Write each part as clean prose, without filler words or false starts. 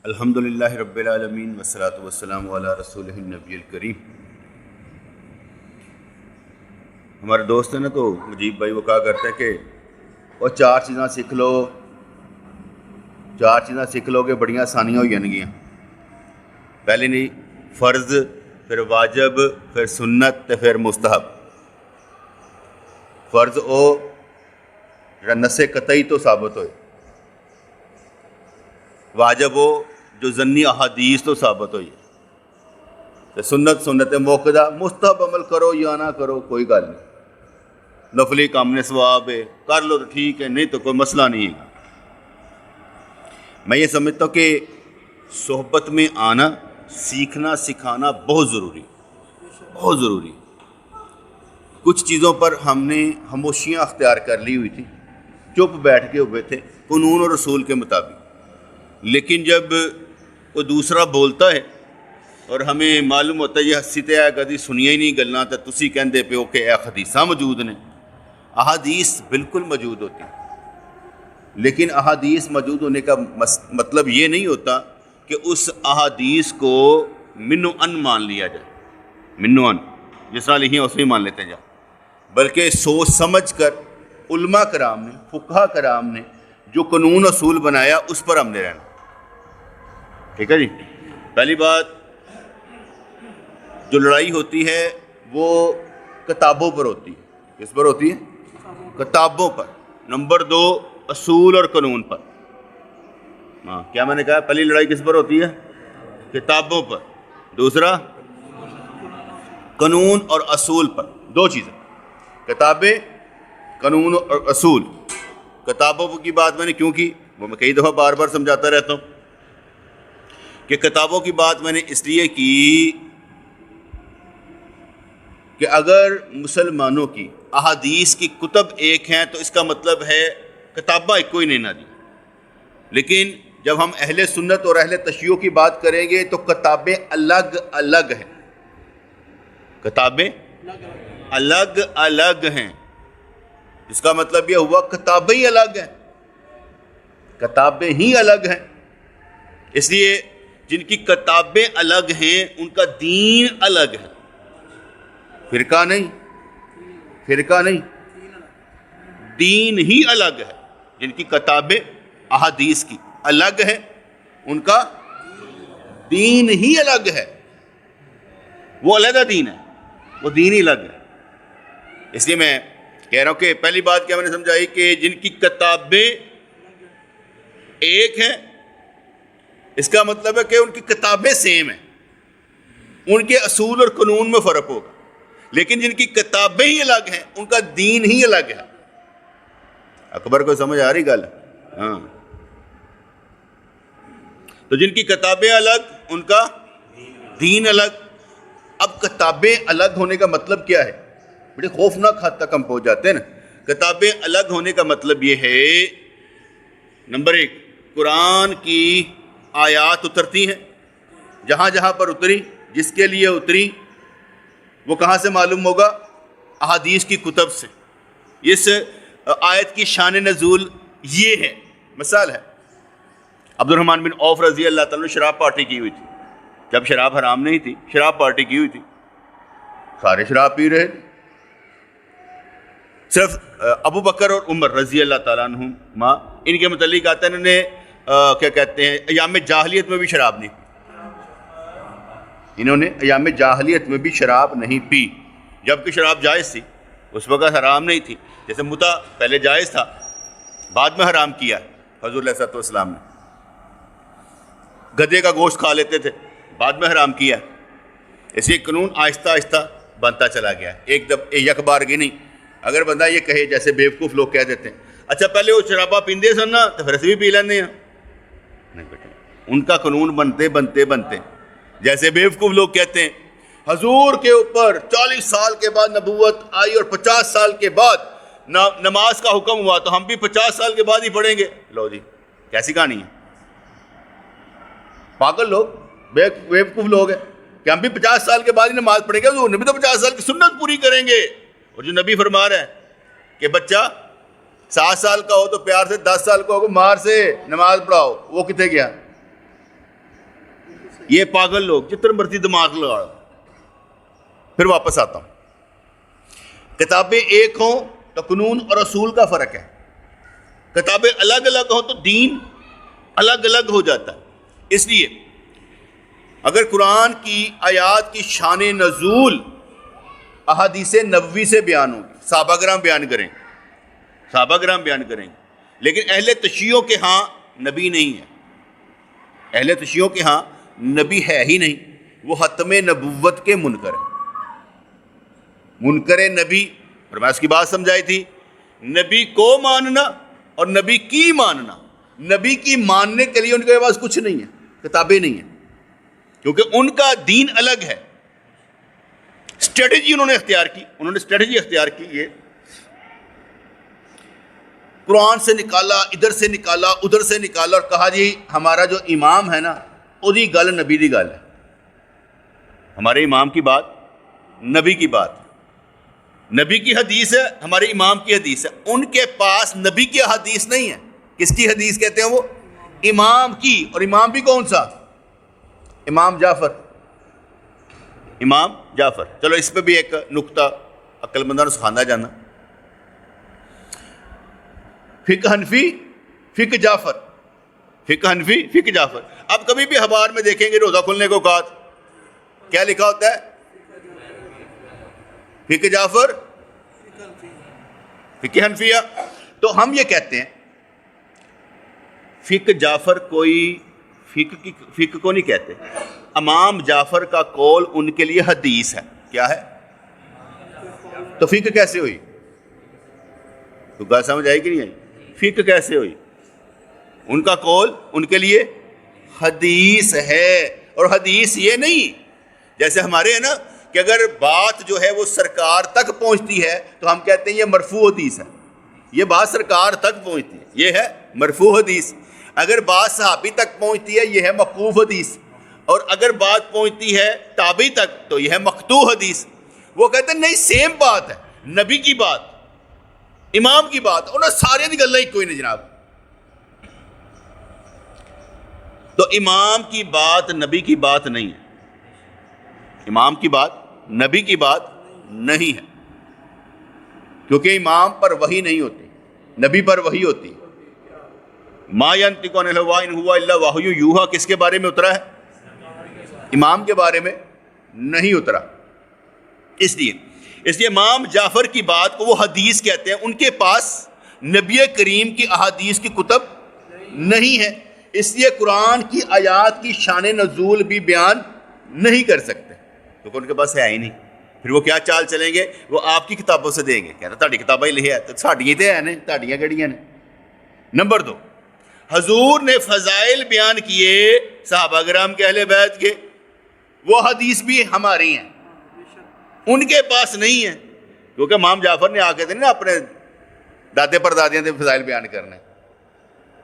الحمدللہ رب العالمین والصلاۃ والسلام علی رسولہ النبی الکریم۔ ہمارے دوست ہیں نا، تو مجیب بھائی وہ کہا کرتے ہیں کہ وہ چار چیزاں سیکھ لو کہ بڑیاں آسانیاں ہو جانگیاں۔ پہلے نہیں فرض، پھر واجب، پھر سنت تے پھر مستحب۔ فرض او نص قطعی تو ثابت ہوئے، واجب ہو جو ضمنی احادیث تو ثابت ہوئی، سنت موقدہ، مستحب عمل کرو یا نہ کرو کوئی گل نہیں، نفلی کام نے ثواب ہے کر لو تو ٹھیک ہے، نہیں تو کوئی مسئلہ نہیں ہے۔ میں یہ سمجھتا ہوں کہ صحبت میں آنا، سیکھنا سکھانا بہت ضروری، بہت ضروری۔ کچھ چیزوں پر ہم نے خاموشیاں اختیار کر لی ہوئی تھی، چپ بیٹھ کے ہوئے تھے قانون اور رسول کے مطابق، لیکن جب کوئی دوسرا بولتا ہے اور ہمیں معلوم ہوتا ہے یہ ہسی تے ہے کدی سنیا ہی نہیں گلنا، تو تسی کہندے پہ ہو کہ اے حدیثاں موجود نے۔ احادیث بالکل موجود ہوتی ہیں، لیکن احادیث موجود ہونے کا مطلب یہ نہیں ہوتا کہ اس احادیث کو منو ان مان لیا جائے، منو ان جس طرح لکھی ہیں اس میں مان لیتے جائے، بلکہ سوچ سمجھ کر علماء کرام نے، فقہا کرام نے جو قانون اصول بنایا اس پر ہم نے رہنا۔ ٹھیک ہے جی۔ پہلی بات، جو لڑائی ہوتی ہے وہ کتابوں پر ہوتی ہے۔ کس پر ہوتی ہے؟ کتابوں پر۔ نمبر دو، اصول اور قانون پر۔ ہاں، کیا میں نے کہا پہلی لڑائی کس پر ہوتی ہے؟ کتابوں پر۔ دوسرا قانون اور اصول پر، دو چیزیں، کتابیں، قانون اور اصول۔ کتابوں کی بات میں نے کیوں کی، وہ میں کئی دفعہ بار بار سمجھاتا رہتا ہوں کہ کتابوں کی بات میں نے اس لیے کی کہ اگر مسلمانوں کی احادیث کی کتب ایک ہیں تو اس کا مطلب ہے کتابیں ایک کوئی نہیں نہ دی، لیکن جب ہم اہل سنت اور اہل تشیع کی بات کریں گے تو کتابیں الگ الگ ہیں، کتابیں الگ الگ ہیں، اس کا مطلب یہ ہوا کتابیں ہی الگ ہیں، کتابیں ہی الگ ہیں۔ اس لیے جن کی کتابیں الگ ہیں ان کا دین الگ ہے، فرقہ نہیں، دین ہی الگ ہے۔ جن کی کتابیں احادیث کی الگ ہیں ان کا دین ہی الگ ہے، وہ علیحدہ دین ہے، وہ دین ہی الگ ہے۔ اس لیے میں کہہ رہا ہوں کہ پہلی بات کیا میں نے سمجھائی کہ جن کی کتابیں ایک ہیں اس کا مطلب ہے کہ ان کی کتابیں سیم ہیں، ان کے اصول اور قانون میں فرق ہوگا، لیکن جن کی کتابیں ہی الگ ہیں ان کا دین ہی الگ ہے۔ اکبر کو سمجھ آ رہی گل؟ ہاں، تو جن کی کتابیں الگ ان کا دین الگ۔ اب کتابیں الگ ہونے کا مطلب کیا ہے؟ بڑے خوفناک حد تک ہم پہنچ جاتے ہیں نا۔ کتابیں الگ ہونے کا مطلب یہ ہے، نمبر ایک، قرآن کی آیات اترتی ہیں، جہاں جہاں پر اتری، جس کے لیے اتری، وہ کہاں سے معلوم ہوگا؟ احادیث کی کتب سے۔ اس آیت کی شان نزول یہ ہے، مثال ہے عبد الرحمن بن عوف رضی اللہ تعالیٰ نے شراب پارٹی کی ہوئی تھی، جب شراب حرام نہیں تھی، شراب پارٹی کی ہوئی تھی، سارے شراب پی رہے تھے، صرف ابو بکر اور عمر رضی اللہ تعالیٰ عنہما ان کے متعلق آتا ہے انہوں نے کیا کہتے ہیں ایام جاہلیت میں بھی شراب نہیں پی، انہوں نے ایام جاہلیت میں بھی شراب نہیں پی، جبکہ شراب جائز تھی، اس وقت حرام نہیں تھی۔ جیسے متع پہلے جائز تھا، بعد میں حرام کیا حضور علیہ الصلوۃ والسلام نے۔ گدھے کا گوشت کھا لیتے تھے، بعد میں حرام کیا۔ اس لیے قانون آہستہ آہستہ بنتا چلا گیا، ایک یک بارگی نہیں۔ اگر بندہ یہ کہے، جیسے بیوقوف لوگ کہہ دیتے ہیں، اچھا پہلے وہ شرابہ پیندے سن نا تو پھر اسی بھی پی لیندے ہیں، نہیں بیٹے، ان کا قانون بنتے جیسے بیوقوف لوگ کہتے ہیں حضور کے اوپر 40 سال کے بعد نبوت آئی اور 50 سال کے بعد نماز کا حکم ہوا تو ہم بھی 50 سال کے بعد ہی پڑھیں گے۔ لو جی، کیسی کہانی ہے؟ پاگل لوگ، بیوقوف لوگ ہیں کہ ہم بھی 50 سال کے بعد ہی نماز پڑھیں گے، انہیں بھی تو 50 سال کی سنت پوری کریں گے۔ اور جو نبی فرما رہا ہے کہ بچہ 7 سال کا ہو تو پیار سے، 10 سال کا ہو مار سے نماز پڑھاؤ، وہ کتنے گیا؟ یہ پاگل لوگ جتنا مرضی دماغ لگا رہا. پھر واپس آتا ہوں. کتابیں ایک ہوں تو قانون اور رسول کا فرق ہے. کتابیں الگ الگ ہوں تو دین الگ الگ ہو جاتا ہے. اس لیے اگر قرآن کی آیات کی شان نزول احادیث نبوی سے بیان ہوگی، صحابہ کرام بیان کریں گے، صحابہ کرام بیان کریں گے، لیکن اہل تشیعوں کے ہاں نبی نہیں ہے. اہل تشیعوں کے ہاں نبی ہے ہی نہیں. وہ ختم نبوت کے منکر ہیں. منکر نبی، اور میں اس کی بات سمجھائی تھی، نبی کو ماننا اور نبی کی ماننا. نبی کی ماننے کے لیے ان کے پاس کچھ نہیں ہے، کتابیں نہیں ہیں، کیونکہ ان کا دین الگ ہے. اسٹریٹجی انہوں نے اختیار کی، انہوں نے اسٹریٹجی اختیار کی. یہ قرآن سے نکالا، ادھر سے نکالا، ادھر سے نکالا، اور کہا جی ہمارا جو امام ہے نا وہی گل نبی دی گل ہے. ہمارے امام کی بات نبی کی بات، نبی کی حدیث ہے، ہمارے امام کی حدیث ہے. ان کے پاس نبی کی حدیث نہیں ہے. کس کی حدیث کہتے ہیں وہ؟ امام کی. اور امام بھی کون سا؟ امام جعفر. امام جعفر. چلو اس پہ بھی ایک نقطہ عقل مندوں نے سکھانا جانا. فقہ حنفی، فقہ جعفر، فقہ حنفی، فقہ جعفر. اب کبھی بھی اخبار میں دیکھیں گے روزہ کھلنے کو اوقات کیا لکھا ہوتا ہے؟ فقہ جعفر، فقہ حنفیہ. تو ہم یہ کہتے ہیں فقہ جعفر کوئی فقہ کو نہیں کہتے. امام جعفر کا قول ان کے لیے حدیث ہے. کیا ہے؟ تو فقہ کیسے ہوئی؟ تو بات سمجھ آئی کہ نہیں آئی؟ فقہ کیسے ہوئی؟ ان کا قول ان کے لیے حدیث ہے. اور حدیث یہ نہیں جیسے ہمارے ہے نا کہ اگر بات جو ہے وہ سرکار تک پہنچتی ہے تو ہم کہتے ہیں یہ مرفوع حدیث ہے. یہ بات سرکار تک پہنچتی ہے، یہ ہے مرفوع حدیث. اگر بات صحابی تک پہنچتی ہے یہ ہے موقوف حدیث. اور اگر بات پہنچتی ہے تابعی تک تو یہ ہے مقطوع حدیث. وہ کہتے ہیں نہیں سیم بات ہے، نبی کی بات، امام کی بات، انہیں سارے دی گلیں کوئی نہیں جناب. تو امام کی بات نبی کی بات نہیں ہے. امام کی بات نبی کی بات نہیں ہے، کیونکہ امام پر وحی نہیں ہوتی، نبی پر وحی ہوتی. ما ینطق عن الہوا ان ہوا الا وحی یوحی کس کے بارے میں اترا ہے؟ امام کے بارے میں نہیں اترا. اس لیے امام جعفر کی بات کو وہ حدیث کہتے ہیں. ان کے پاس نبی کریم کی احادیث کی کتب نہیں ہے، اس لیے قرآن کی آیات کی شان نزول بھی بیان نہیں کر سکتے کیونکہ ان کے پاس ہے ہی نہیں. پھر وہ کیا چال چلیں گے؟ وہ آپ کی کتابوں سے دیں گے. کہتا تھوڑی کتابیں ہی لکھے تو ساڈیاں تے ہیں نے، تھوڑیاں کہڑیاں نے. نمبر 2، حضور نے فضائل بیان کیے صحابہ کرام کے اہل بیت کے، وہ حدیث بھی ہماری ہیں، ان کے پاس نہیں ہے. کیونکہ امام جعفر نے آ کے نا اپنے دادے پر دادیاں دے فضائل بیان کرنے.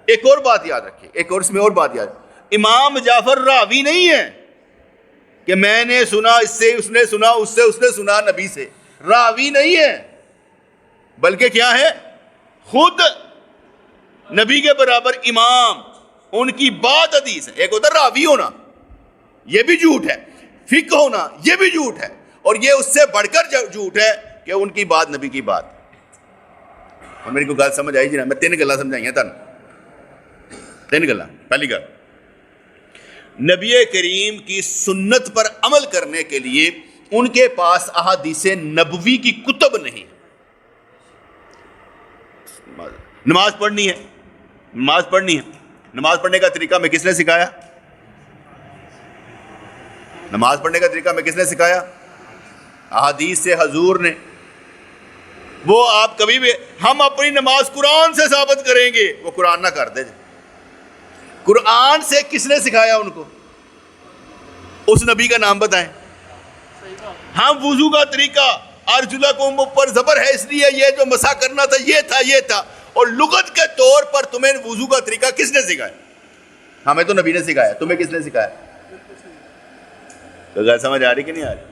ایک اور بات یاد رکھیے، ایک اور اس میں اور بات یاد، امام جعفر راوی نہیں ہے کہ میں نے سنا اس سے، اس نے سنا اس سے، اس نے سنا نبی سے. راوی نہیں ہے، بلکہ کیا ہے؟ خود نبی کے برابر امام، ان کی بات حدیث ہے. ایک ہوتا ہے راوی ہونا، یہ بھی جھوٹ ہے. فقہ ہونا، یہ بھی جھوٹ ہے. اور یہ اس سے بڑھ کر جھوٹ ہے کہ ان کی بات نبی کی بات. اور میری کو گل سمجھ آئی جی نا؟ میں 3 گلاں سمجھائیاں تھانوں. 3 گلاں. پہلی گل، نبی کریم کی سنت پر عمل کرنے کے لیے ان کے پاس احادیث نبوی کی کتب نہیں. نماز پڑھنی ہے، نماز پڑھنی ہے. نماز پڑھنے کا طریقہ میں کس نے سکھایا؟ نماز پڑھنے کا طریقہ میں کس نے سکھایا؟ احادیث سے حضور نے. وہ آپ کبھی بھی ہم اپنی نماز قرآن سے ثابت کریں گے، وہ قرآن نہ کر دے. قرآن سے کس نے سکھایا ان کو؟ اس نبی کا نام بتائیں. ہم وضو کا طریقہ ارجلکم اوپر زبر ہے اس لیے یہ جو مسح کرنا تھا یہ تھا یہ تھا. اور لغت کے طور پر تمہیں وضو کا طریقہ کس نے سکھایا؟ ہمیں تو نبی نے سکھایا. تمہیں کس نے سکھایا؟ تو سمجھ آ رہی کہ نہیں آ رہی؟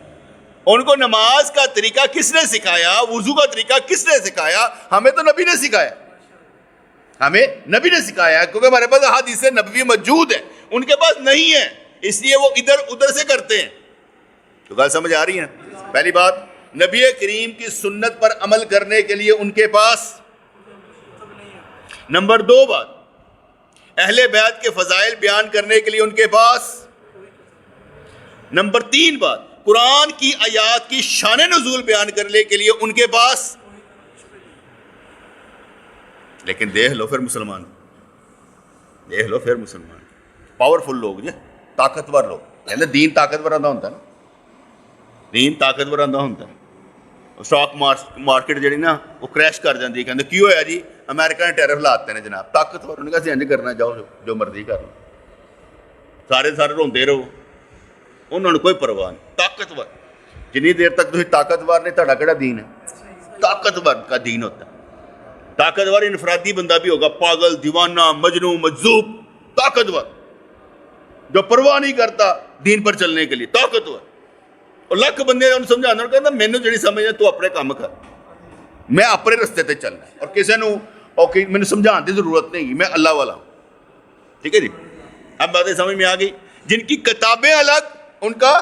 ان کو نماز کا طریقہ کس نے سکھایا؟ وضو کا طریقہ کس نے سکھایا؟ ہمیں تو نبی نے سکھایا. ہمیں نبی نے سکھایا کیونکہ ہمارے پاس احادیث نبوی موجود ہے، ان کے پاس نہیں ہے. اس لیے وہ ادھر ادھر سے کرتے ہیں. تو بات سمجھ آ رہی ہے؟ پہلی بات، نبی کریم کی سنت پر عمل کرنے کے لیے ان کے پاس. نمبر 2 بات، اہل بیت کے فضائل بیان کرنے کے لیے ان کے پاس. نمبر 3 بات، قرآن کی آیات کی شان نزول بیان کرنے کے لیے ان کے پاس. لیکن دیکھ لو پھر مسلمان، پاورفل لوگ جی، طاقتور لوگ. کہتے دین طاقتور آدھا ہوتا ہے نا، دین طاقتور آدھا ہوتا ہے. اسٹاک مارکیٹ جڑی نا وہ کریش کر جاتی ہے. کہتے کی ہویا جی؟ امریکہ نے ٹیرف لاتے ہیں جناب. طاقتور انہوں نے کہا انج کرنا، جاؤ جو مرضی کر لو، سارے روندے رہو، انہوں نے کوئی پرواہ نہیں. طاقتور جنی دیر تک تھی طاقتور نے، تہاڈا کیڑا دین ہے؟ طاقتور کا دین ہوتا ہے. طاقتور انفرادی بندہ بھی ہوگا، پاگل، دیوانہ، مجنوں، مجذوب. طاقتور جو پرواہ نہیں کرتا دین پر چلنے کے لیے، طاقتور. اور لاکھ بندے انہوں سمجھانا، کہتا مینو جڑی سمجھ ہے تو اپنے کام کر، میں اپنے رستے تے چلنا ہے، اور کسی نو مینو سمجھان کی ضرورت نہیں، میں اللہ والا ہوں. ٹھیک ہے جی؟ اب باتیں سمجھ میں آ گئی. جن کی کتابیں الگ، ان کا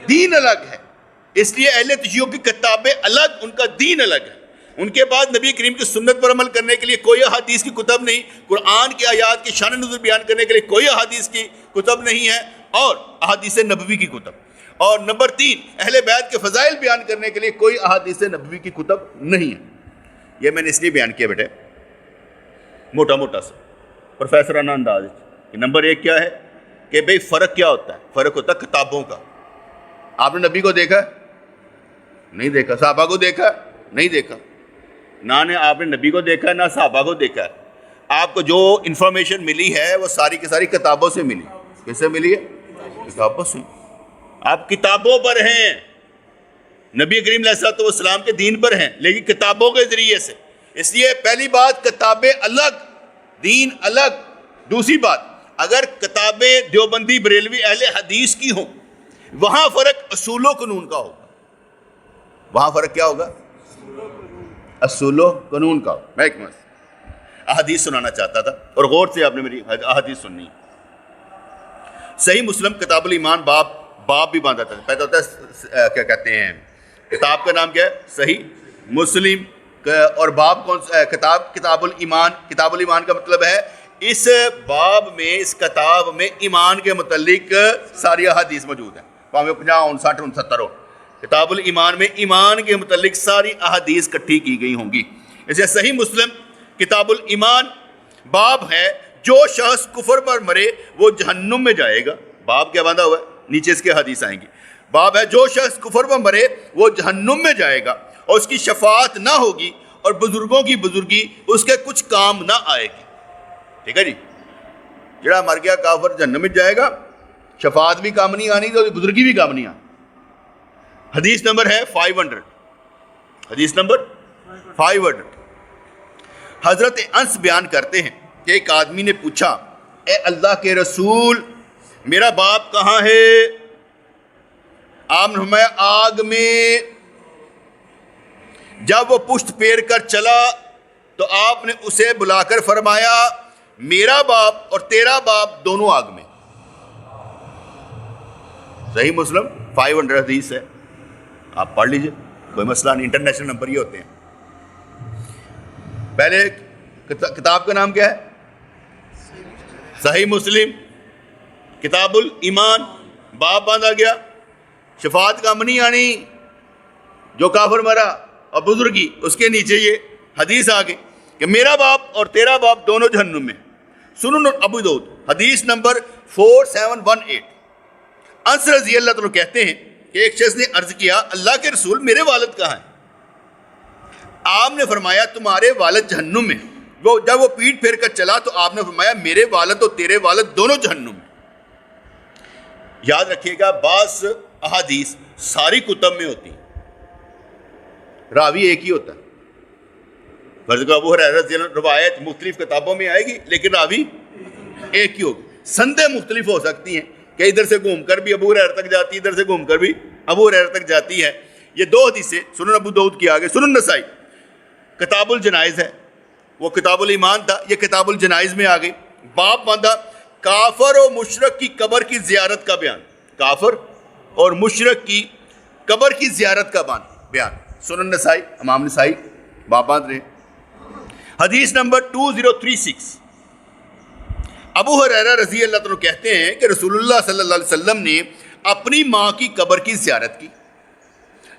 دین الگ ہے. اس لیے اہل تشیع کی کتابیں الگ، ان کا دین الگ ہے. ان کے بعد نبی کریم کی سنت پر عمل کرنے کے لیے کوئی احادیث کی کتب نہیں. قرآن کی آیات کی شان نزول بیان کرنے کے لیے کوئی احادیث کی کتب نہیں ہے، اور احادیث نبوی کی کتب. اور نمبر 3، اہل بیت کے فضائل بیان کرنے کے لیے کوئی احادیث نبوی کی کتب نہیں ہے. یہ میں نے اس لیے بیان کیا بیٹے موٹا موٹا سا پروفیسرانہ انداز. نمبر 1 کیا ہے کہ بھئی فرق کیا ہوتا ہے؟ فرق ہوتا ہے کتابوں کا. آپ نے نبی کو دیکھا نہیں دیکھا، صحابہ کو دیکھا نہیں دیکھا. نہ آپ نے نبی کو دیکھا نہ صحابہ کو دیکھا ہے. آپ کو جو انفارمیشن ملی ہے وہ ساری کی ساری کتابوں سے ملی. کس سے ملی ہے؟ کتابوں سے. آپ کتابوں پر ہیں، نبی کریم علیہ الصلوۃ والسلام کے دین پر ہیں، لیکن کتابوں کے ذریعے سے. اس لیے پہلی بات، کتابیں الگ، دین الگ. دوسری بات، اگر کتابیں دیوبندی، بریلوی، اہل حدیث کی ہوں، وہاں فرق اصول و قانون کا ہوگا. وہاں فرق کیا ہوگا؟ اصول و قانون کا. میں ایک احادیث سنانا چاہتا تھا، اور غور سے آپ نے میری احادیث سننی. صحیح مسلم کتاب الایمان باب بھی باندھا تھا. پہلے ہوتا ہے کیا کہتے ہیں، کتاب کا نام کیا ہے؟ صحیح مسلم. اور باب کون سا؟ کتاب الایمان. کتاب الایمان کا مطلب ہے اس باب میں، اس کتاب میں ایمان کے متعلق ساری احادیث موجود ہیں، 50 59 69 ہو. کتاب الایمان میں ایمان کے متعلق ساری احادیث کٹھی کی گئی ہوں گی. اسے صحیح مسلم کتاب الایمان باب ہے، جو شخص کفر پر مرے وہ جہنم میں جائے گا. باب کیا باندھا ہوا ہے؟ نیچے اس کے حدیث آئیں گی. باب ہے، جو شخص کفر پر مرے وہ جہنم میں جائے گا، اور اس کی شفاعت نہ ہوگی، اور بزرگوں کی بزرگی اس کے کچھ کام نہ آئے گی. ٹھیک ہے جی؟ جڑا مر گیا کافر جہنم میں جائے گا، شفاعت بھی کام نہیں آنی، تو بزرگی بھی کام نہیں آنی. حدیث نمبر ہے 500. حدیث نمبر 500. حضرت انس بیان کرتے ہیں کہ ایک آدمی نے پوچھا، اے اللہ کے رسول، میرا باپ کہاں ہے؟ آپ نے فرمایا آگ میں. جب وہ پشت پھیر کر چلا تو آپ نے اسے بلا کر فرمایا، میرا باپ اور تیرا باپ دونوں آگ میں. صحیح مسلم 500 حدیث ہے، آپ پڑھ لیجئے، کوئی مسئلہ نہیں. انٹرنیشنل نمبر یہ ہوتے ہیں. پہلے کتاب کا نام کیا ہے؟ صحیح مسلم. کتاب الایمان باب باندھا گیا. شفاعت کام نہیں آنی، جو کافر مرا، اور بزرگی. اس کے نیچے یہ حدیث آ گئی کہ میرا باپ اور تیرا باپ دونوں جہنم میں. سنن ابو داؤد حدیث نمبر 4718. انس رضی اللہ عنہ کہتے ہیں کہ ایک شخص نے عرض کیا، اللہ کے رسول، میرے والد کہاں ہیں؟ آپ نے فرمایا، تمہارے والد جہنم میں. جب وہ پیٹ پھیر کر چلا تو آپ نے فرمایا، میرے والد اور تیرے والد دونوں جہنم میں. یاد رکھیے گا، بعض احادیث ساری کتب میں ہوتی ہیں، راوی ایک ہی ہوتا ہے. ابو ہریرہ رضی اللہ عنہ روایت مختلف کتابوں میں آئے گی، لیکن راوی ایک ہی ہوگی. سندیں مختلف ہو سکتی ہیں کہ ادھر سے گھوم کر بھی ابو ہریرہ تک جاتی ہے، ادھر سے گھوم کر بھی ابو ہریرہ تک جاتی ہے. یہ 2 حدیثیں سنن ابو داؤد کی آگے. سنن نسائی کتاب الجنائز ہے، وہ کتاب الایمان تھا، یہ کتاب الجنائز میں آ گئی. باب باندھا کافر اور مشرک کی قبر کی زیارت کا بیان. کافر اور مشرک کی قبر کی زیارت کا بیان. سنن نسائی، امام نسائی باب باندھ رہے. حدیث نمبر 2036. ابو ہریرہ رضی اللہ عنہ کہتے ہیں کہ رسول اللہ صلی اللہ علیہ وسلم نے اپنی ماں کی قبر کی زیارت کی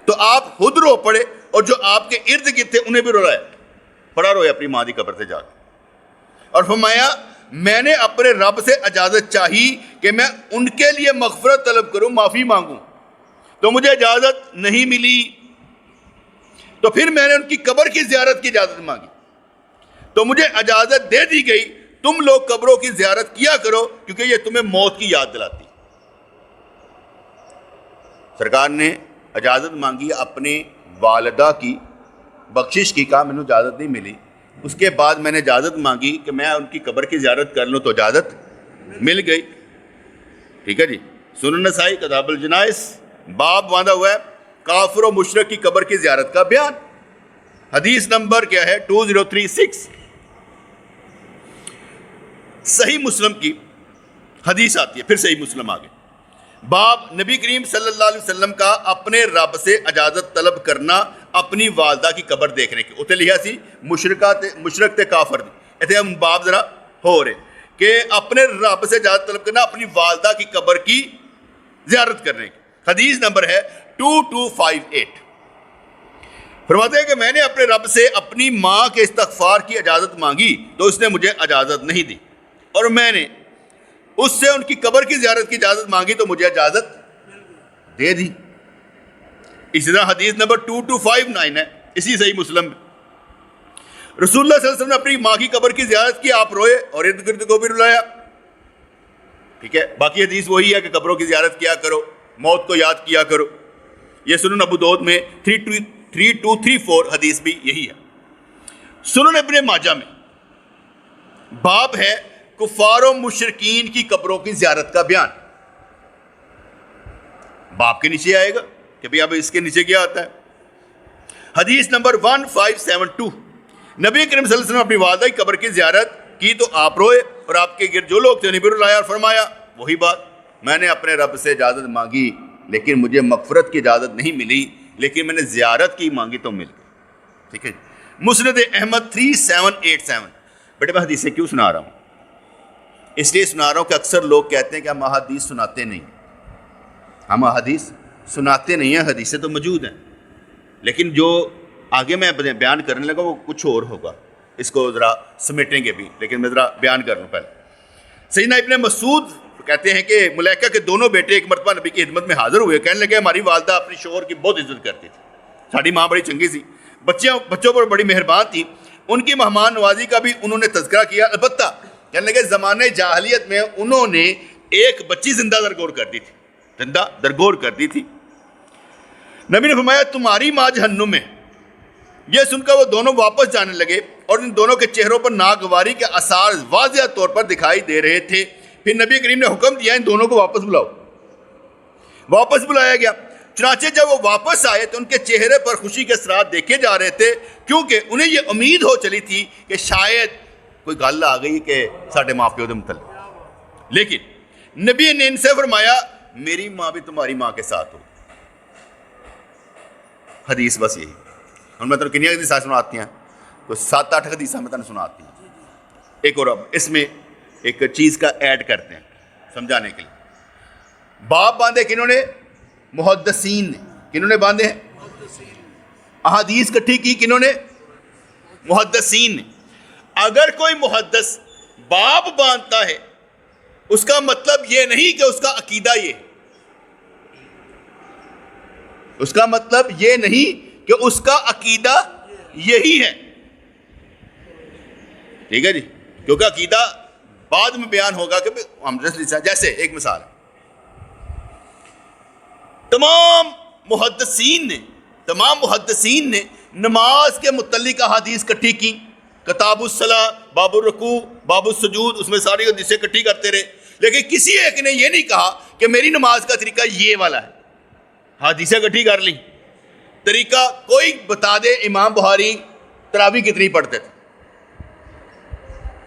تو آپ خود رو پڑے اور جو آپ کے ارد گرد تھے انہیں بھی رولایا. پڑا روئے اپنی ماں کی قبر سے جا کے اور فرمایا میں نے اپنے رب سے اجازت چاہی کہ میں ان کے لیے مغفرت طلب کروں، معافی مانگوں، تو مجھے اجازت نہیں ملی. تو پھر میں نے ان کی قبر کی زیارت کی اجازت مانگی تو مجھے اجازت دے دی گئی. تم لوگ قبروں کی زیارت کیا کرو کیونکہ یہ تمہیں موت کی یاد دلاتی. سرکار نے اجازت مانگی اپنے والدہ کی بخشش کی، کہا مجھے اجازت نہیں ملی. اس کے بعد میں نے اجازت مانگی کہ میں ان کی قبر کی زیارت کر لوں تو اجازت مل گئی. ٹھیک ہے جی. سنن نسائی کتاب الجنائز باب باندھا ہوا ہے کافر و مشرک کی قبر کی زیارت کا بیان. حدیث نمبر کیا ہے 2036. صحیح مسلم کی حدیث آتی ہے. پھر صحیح مسلم آگے باب نبی کریم صلی اللہ علیہ وسلم کا اپنے رب سے اجازت طلب کرنا اپنی والدہ کی قبر دیکھنے کی. اتنے لکھا سی مشرک تے کافر دی. اتنے ہم باب ذرا ہو رہے کہ اپنے رب سے اجازت طلب کرنا اپنی والدہ کی قبر کی زیارت کرنے کی. حدیث نمبر ہے 2258. فرماتے ہیں کہ میں نے اپنے رب سے اپنی ماں کے استغفار کی اجازت مانگی تو اس نے مجھے اجازت نہیں دی اور میں نے اس سے ان کی قبر کی زیارت کی اجازت مانگی تو مجھے اجازت دے دی. اسی طرح حدیث نمبر 2259 ہے اسی صحیح مسلم میں. رسول اللہ صلی اللہ علیہ وسلم نے اپنی ماں کی قبر کی زیارت کی، آپ روئے اور ارد گرد کو بھی رلایا. ٹھیک ہے. باقی حدیث وہی ہے کہ قبروں کی زیارت کیا کرو، موت کو یاد کیا کرو. یہ سنن ابو داؤد میں 3234 حدیث بھی یہی ہے. سنن ابن ماجہ میں باب ہے کفار و مشرکین کی قبروں کی زیارت کا بیان. باب کے نیچے آئے گا کہ بھئی اب اس کے نیچے کیا آتا ہے. حدیث نمبر 1572. نبی کریم صلی اللہ علیہ وسلم اپنی والدہ کی قبر کی زیارت کی تو آپ روئے اور آپ کے گرد جو لوگ تھے انہیں بھی رلایا اور فرمایا وہی بات میں نے اپنے رب سے اجازت مانگی لیکن مجھے مغفرت کی اجازت نہیں ملی، لیکن میں نے زیارت کی مانگی تو مل گئی. ٹھیک ہے. مسند احمد 3787. بیٹے میں حدیثیں کیوں سنا رہا ہوں؟ اس لیے سنا رہا ہوں کہ اکثر لوگ کہتے ہیں کہ ہم احادیث سناتے نہیں. ہم احادیث سناتے نہیں ہیں، حدیثیں تو موجود ہیں لیکن جو آگے میں بیان کرنے لگا وہ کچھ اور ہوگا. اس کو ذرا سمیٹیں گے بھی لیکن میں ذرا بیان کر لوں پہلے. سیدنا ابن مسعود کہتے ہیں کہ ملائکہ کے دونوں بیٹے ایک مرتبہ نبی کی خدمت میں حاضر ہوئے. کہنے لگے ہماری والدہ اپنی شوہر کی بہت عزت کرتی تھی، ساری ماں بڑی چنگی تھی، بچوں پر بڑی مہربان تھی، ان کی مہمان نوازی کا بھی انہوں نے تذکرہ کیا. البتہ کہنے لگے زمانے جاہلیت میں انہوں نے ایک بچی زندہ درگور کر دی تھی، زندہ درگور کر دی تھی. نبی نے فرمایا تمہاری ماں جہنم میں. یہ سن کر وہ دونوں واپس جانے لگے اور ان دونوں کے چہروں پر ناگواری کے آثار واضح طور پر دکھائی دے رہے تھے. پھر نبی کریم نے حکم دیا ان دونوں کو واپس بلاؤ. واپس بلایا گیا. چنانچہ جب وہ واپس آئے تو ان کے چہرے پر خوشی کے اثرات دیکھے جا رہے تھے کیونکہ انہیں یہ امید ہو چلی تھی کہ شاید کوئی گل آ گئی کہ ساڈے ماں پیو دے متعلق. لیکن نبی نے ان سے فرمایا میری ماں بھی تمہاری ماں کے ساتھ ہو. حدیث بس یہی. ہم میں تمہیں کنیا حدیث سناتی ہیں، کوئی 7-8 حدیثیں میں تمہیں سناتی ہیں. ایک اور اب اس میں ایک چیز کا ایڈ کرتے ہیں سمجھانے کے لیے. باب باندھے کنہوں نے؟ محدثین نے. کنہوں نے باندھے ہیں؟ احادیث کٹھی کی کنہوں نے؟ محدثین نے. اگر کوئی محدث باب باندھتا ہے اس کا مطلب یہ نہیں کہ اس کا عقیدہ یہ ہے. اس کا مطلب یہ نہیں کہ اس کا عقیدہ یہی ہے. ٹھیک ہے جی. کیونکہ عقیدہ بعد میں بیان ہوگا کہ ہم جیسے ایک مثال ہے، تمام محدثین نے نماز کے متعلق احادیث کٹھی کی. کتاب الصلاۃ، باب الرکوع، باب السجود، اس میں ساری حدیثیں کٹھی کرتے رہے لیکن کسی ایک نے یہ نہیں کہا کہ میری نماز کا طریقہ یہ والا ہے. حدیثیں کٹھی کر لی، طریقہ کوئی بتا دے. امام بخاری تراویح کتنی پڑھتے تھے؟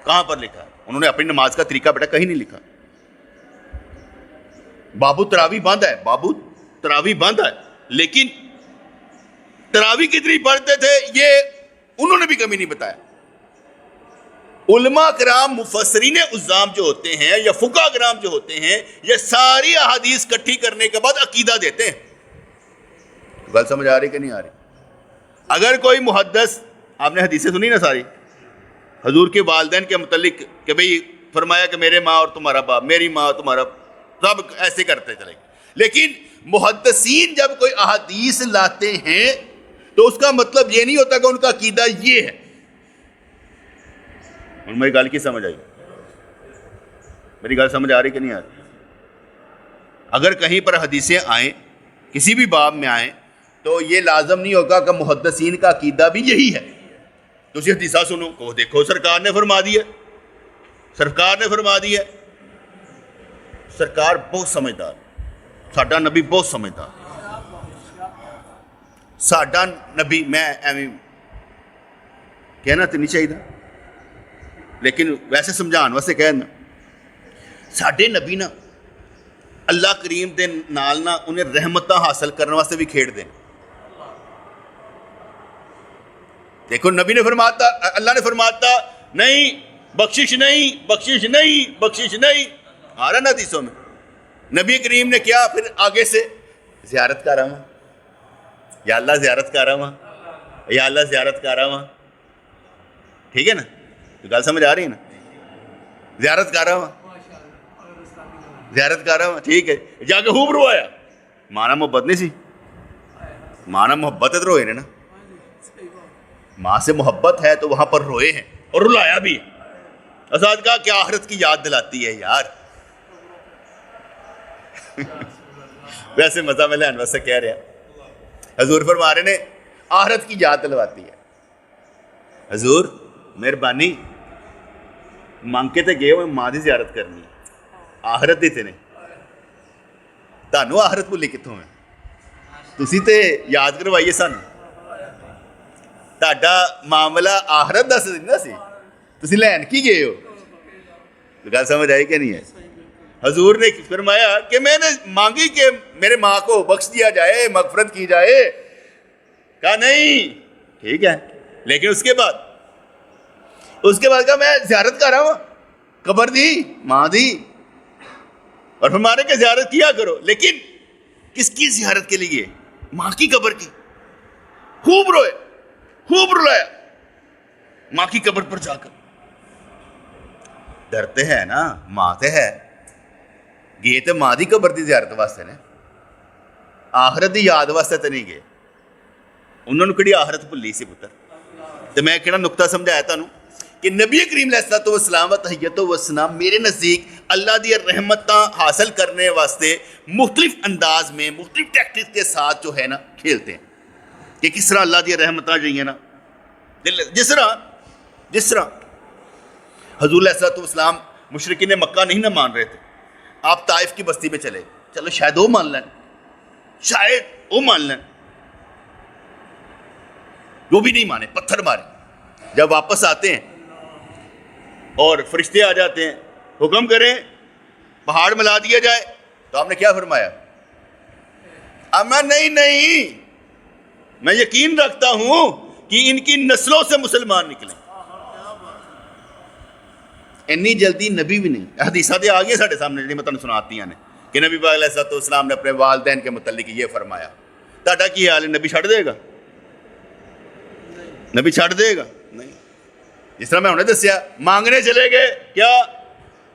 کہاں پر لکھا ہے؟ انہوں نے اپنی نماز کا طریقہ بیٹا کہیں نہیں لکھا. بابو تراوی بند ہے، بابو تراوی بند ہے، لیکن تراوی کتنی پڑھتے تھے یہ انہوں نے بھی کمی نہیں بتایا. علماء کرام مفسرین عظام جو ہوتے ہیں یا فقہ کرام جو ہوتے ہیں یہ ساری احادیث کٹھی کرنے کے بعد عقیدہ دیتے ہیں. گل سمجھ آ رہی کہ نہیں آ رہی؟ اگر کوئی محدث، آپ نے حدیثیں سنی نا ساری حضور کے والدین کے متعلق کہ بھئی فرمایا کہ میرے ماں اور تمہارا باپ، میری ماں اور تمہارا، سب ایسے کرتے چلے گئے. لیکن محدثین جب کوئی احادیث لاتے ہیں تو اس کا مطلب یہ نہیں ہوتا کہ ان کا عقیدہ یہ ہے. ان میری گل کی سمجھ آئی؟ میری گل سمجھ آ رہی کہ نہیں آ رہی؟ اگر کہیں پر حدیثیں آئیں، کسی بھی باب میں آئیں، تو یہ لازم نہیں ہوگا کہ محدثین کا عقیدہ بھی یہی ہے. تو اسی حدیثہ سنو کہ دیکھو سرکار نے فرما دی ہے، سرکار نے فرما دی ہے. سرکار بہت سمجھدار، ساڈا نبی بہت سمجھدار. ساڈا نبی، میں ایویں کہنا تو نہیں چاہیے لیکن ویسے سمجھان واسطے کہنا، ساڈے نبی نا اللہ کریم دے نال نا انہیں رحمتاں حاصل کرنے واسطے بھی کھیڑ دیں. دیکھو نبی نے فرماتا، اللہ نے فرماتا نہیں بخشش نہیں، بخشش نہیں، بخشش نہیں، آ رہا نا حدیثوں میں. نبی کریم نے کیا پھر آگے سے زیارت کر رہا ہوں، یا اللہ زیارت کر رہا ہوں، یا اللہ زیارت کر رہا ہوں. ٹھیک ہے نا؟ گل سمجھ آ رہی ہے نا؟ زیارت کر رہا ہوں، زیارت کر رہا ہوں، ٹھیک ہے. جا کے خوب روایا، مانا محبت نہیں سی، مانا محبت ہے تو روئے نے نا. ماں سے محبت ہے تو وہاں پر روئے ہیں اور رلایا بھی. اساتذہ کہا کہ آخرت کی یاد دلاتی ہے یار. ویسے مزہ میں لین ویسے کہہ رہے ہیں، حضور فرما رہے نے آخرت کی یاد دلواتی ہے. حضور مہربانی مانگ کے تے گئے ہوئے ماں دی زیارت کرنی، آخرت دیتے نے تانوں آخرت بھولی کتوں ہے؟ تسی تے یاد کروائیے سانوں. تہاڈا معاملہ آخرت دا نا سی، تسی لین کی گئے ہو. گل سمجھ آئی کہ نہیں ہے؟ حضور نے فرمایا کہ میں نے مانگی کہ میرے ماں کو بخش دیا جائے، مغفرت کی جائے. کہا نہیں، ٹھیک ہے، لیکن اس کے بعد کہا میں زیارت کر رہا ہوں، قبر دی، ماں دی، اور فرمانے کہ زیارت کیا کرو. لیکن کس کی زیارت کے لیے؟ ماں کی قبر کی. خوب روئے، خوب رلایا ماں کی قبر پر جا کر. ڈرتے ہیں نا، ماں تے ہے گئے تے ماں دی قبر دی زیارت واسطے نے، آخرت دی یاد واسطے تے نہیں گئے. انہوں نے کہڑی آخرت بھلی سی پتر. تو میں کہنا نقطہ سمجھایا تانوں کہ نبی کریم علیہ الصلوۃ والسلام و تحیت و سلام میرے نزدیک اللہ دی رحمتاں حاصل کرنے واسطے مختلف انداز میں، مختلف ٹیکٹکس کے ساتھ جو ہے نا کھیلتے ہیں کہ کس طرح اللہ دی رحمتاں جو ہیں نا، جس طرح حضور علیہ الصلوۃ والسلام مشرکین مکہ نہیں نہ مان رہے تھے. آپ طائف کی بستی میں چلے، چلو شاید وہ مان لیں، شاید وہ مان لیں، وہ بھی نہیں مانے، پتھر مارے. جب واپس آتے ہیں اور فرشتے آ جاتے ہیں، حکم کریں پہاڑ ملا دیا جائے، تو آپ نے کیا فرمایا؟ اب میں نہیں، میں یقین رکھتا ہوں کہ ان کی نسلوں سے مسلمان نکلیں. اتنی جلدی نبی بھی نہیں. حدیثاں تے آ گئی ساڈے سامنے جڑی میں تانوں سناتی ہیں کہ نبی پاک علیہ الصلوۃ والسلام نے اپنے والدین کے متعلق یہ فرمایا. تہاڈا کی حال ہے؟ نبی چھڑ دے گا؟ نبی چھڑ دے گا؟ نہیں. جس طرح میں انہیں دسیا، مانگنے چلے گئے، کیا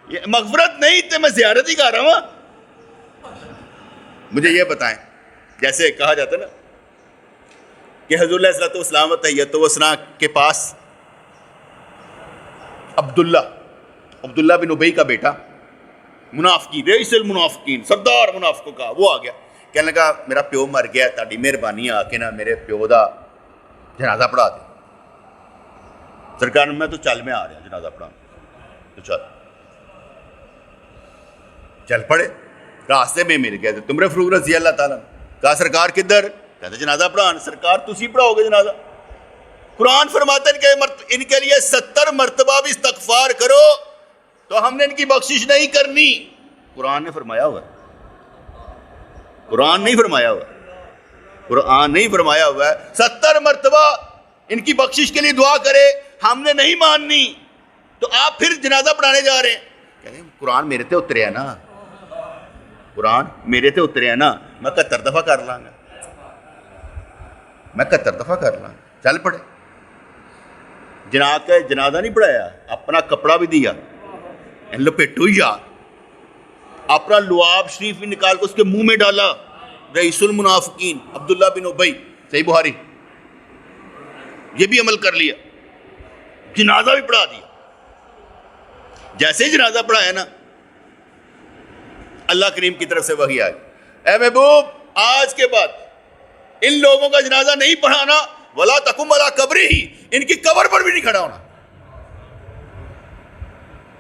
یہ مغفرت نہیں تے میں زیارت ہی کر رہا ہوں. مجھے یہ بتائیں، جیسے کہا جاتا ہے نا کہ حضور علیہ الصلوۃ والسلام و تحیت و ثناء کے پاس عبداللہ بن ابی کا بیٹا، منافقین، رئیس المنافقین، سردار منافقوں کا، وہ آ گیا. کہنے لگا میرا پیو مر گیا، تہاڈی مہربانی آ کے نا میرے پیو دا جنازہ پڑھا دے. سرکار میں تو چل، میں آ رہا جنازہ پڑھا. تو چل پڑے. راستے میں مل گئے تھے عمر فاروق رضی اللہ تعالیٰ. کہا سرکار کدھر؟ کہتے جنازہ پڑھان. سرکار تسی پڑھاؤ گے جنازہ؟ قرآن فرماتا ہے کہ ان کے لیے 70 مرتبہ بھی استغفار کرو تو ہم نے ان کی بخشش نہیں کرنی. قرآن نے فرمایا ہوا. قرآن نہیں فرمایا ہوا، قرآن نہیں فرمایا ہوا ہے 70 مرتبہ ان کی بخشش کے لیے دعا کرے، ہم نے نہیں ماننی تو آپ پھر جنازہ پڑھانے جا رہے ہیں۔ کہتے ہیں قرآن میرے تے اتریا نا، قرآن میرے تے اتریا نا، میں 71 دفعہ کر لاں گا، میں 71 دفعہ کر لاں گا، چل پڑے۔ جنازہ نہیں پڑھایا، اپنا کپڑا بھی دیا، لپیٹو یار، اپنا لعاب شریف بھی نکال کے اس کے منہ میں ڈالا، رئیس المنافقین عبداللہ بن ابی، صحیح بخاری، یہ بھی عمل کر لیا، جنازہ بھی پڑھا دیا۔ جیسے ہی جنازہ پڑھایا نا، اللہ کریم کی طرف سے وحی آئی، اے محبوب آج کے بعد ان لوگوں کا جنازہ نہیں پڑھانا، ولا تقم علی قبرہ، ان کی قبر پر بھی نہیں کھڑا ہونا۔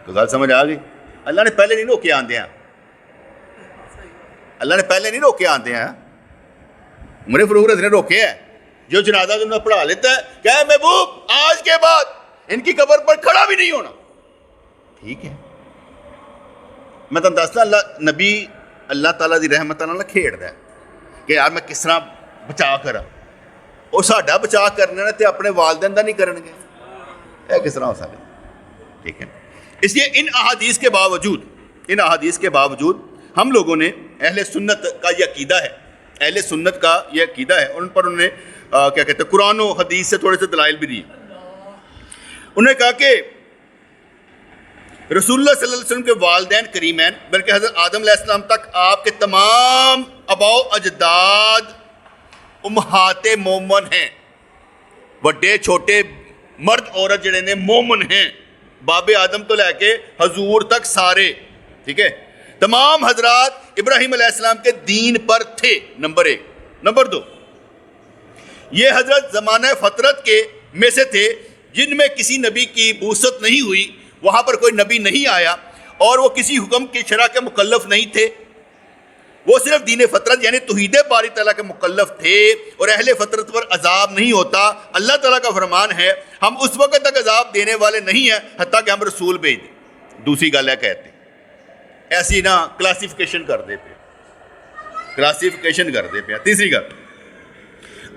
تو بات سمجھ آ گئی؟ اللہ نے پہلے نہیں روکے آندے ہیں، اللہ نے پہلے نہیں روکے آندے ہیں، عمر فاروق رضی نے روکے ہیں۔ جو جنازہ تم نے پڑھا لیتا ہے کہ اے محبوب آج کے بعد ان کی قبر پر کھڑا بھی نہیں ہونا، ٹھیک ہے۔ میں تم دستا نبی اللہ تعالیٰ دی رحمت اللہ کھیڑ ہے کہ یار میں کس طرح بچا کرا، اور ساڈا بچا کرنے نے تے اپنے والدین دا نہیں کرن گے، یہ کس طرح ہو سکتا، ٹھیک ہے۔ اس لیے ان احادیث کے باوجود ہم لوگوں نے اہل سنت کا یہ عقیدہ ہے، اہل سنت کا یہ عقیدہ ہے، ان پر انہوں نے کیا کہتے ہیں قرآن و حدیث سے تھوڑے سے دلائل بھی دیے۔ انہوں نے کہا کہ رسول اللہ صلی اللہ علیہ وسلم کے والدین کریمین بلکہ حضرت آدم علیہ السلام تک آپ کے تمام آباء و اجداد امہات مومن ہیں، بڑے چھوٹے مرد عورت جڑے نے مومن ہیں، باب آدم تو لے کے حضور تک سارے، ٹھیک ہے۔ تمام حضرات ابراہیم علیہ السلام کے دین پر تھے، نمبر 1۔ نمبر 2، یہ حضرت زمانہ فطرت کے میں سے تھے جن میں کسی نبی کی بعثت نہیں ہوئی، وہاں پر کوئی نبی نہیں آیا، اور وہ کسی حکم کی شرع کے مکلف نہیں تھے، وہ صرف دین فطرت یعنی توحید باری تعالیٰ کے مکلف تھے، اور اہل فطرت پر عذاب نہیں ہوتا۔ اللہ تعالیٰ کا فرمان ہے ہم اس وقت تک عذاب دینے والے نہیں ہیں حتیٰ کہ ہم رسول بھیج دیں۔ دوسری گل ہے کہتے ایسی نا کلاسیفیکیشن کر دیتے، کلاسیفیکیشن کر دیتے ہیں۔ تیسری گل،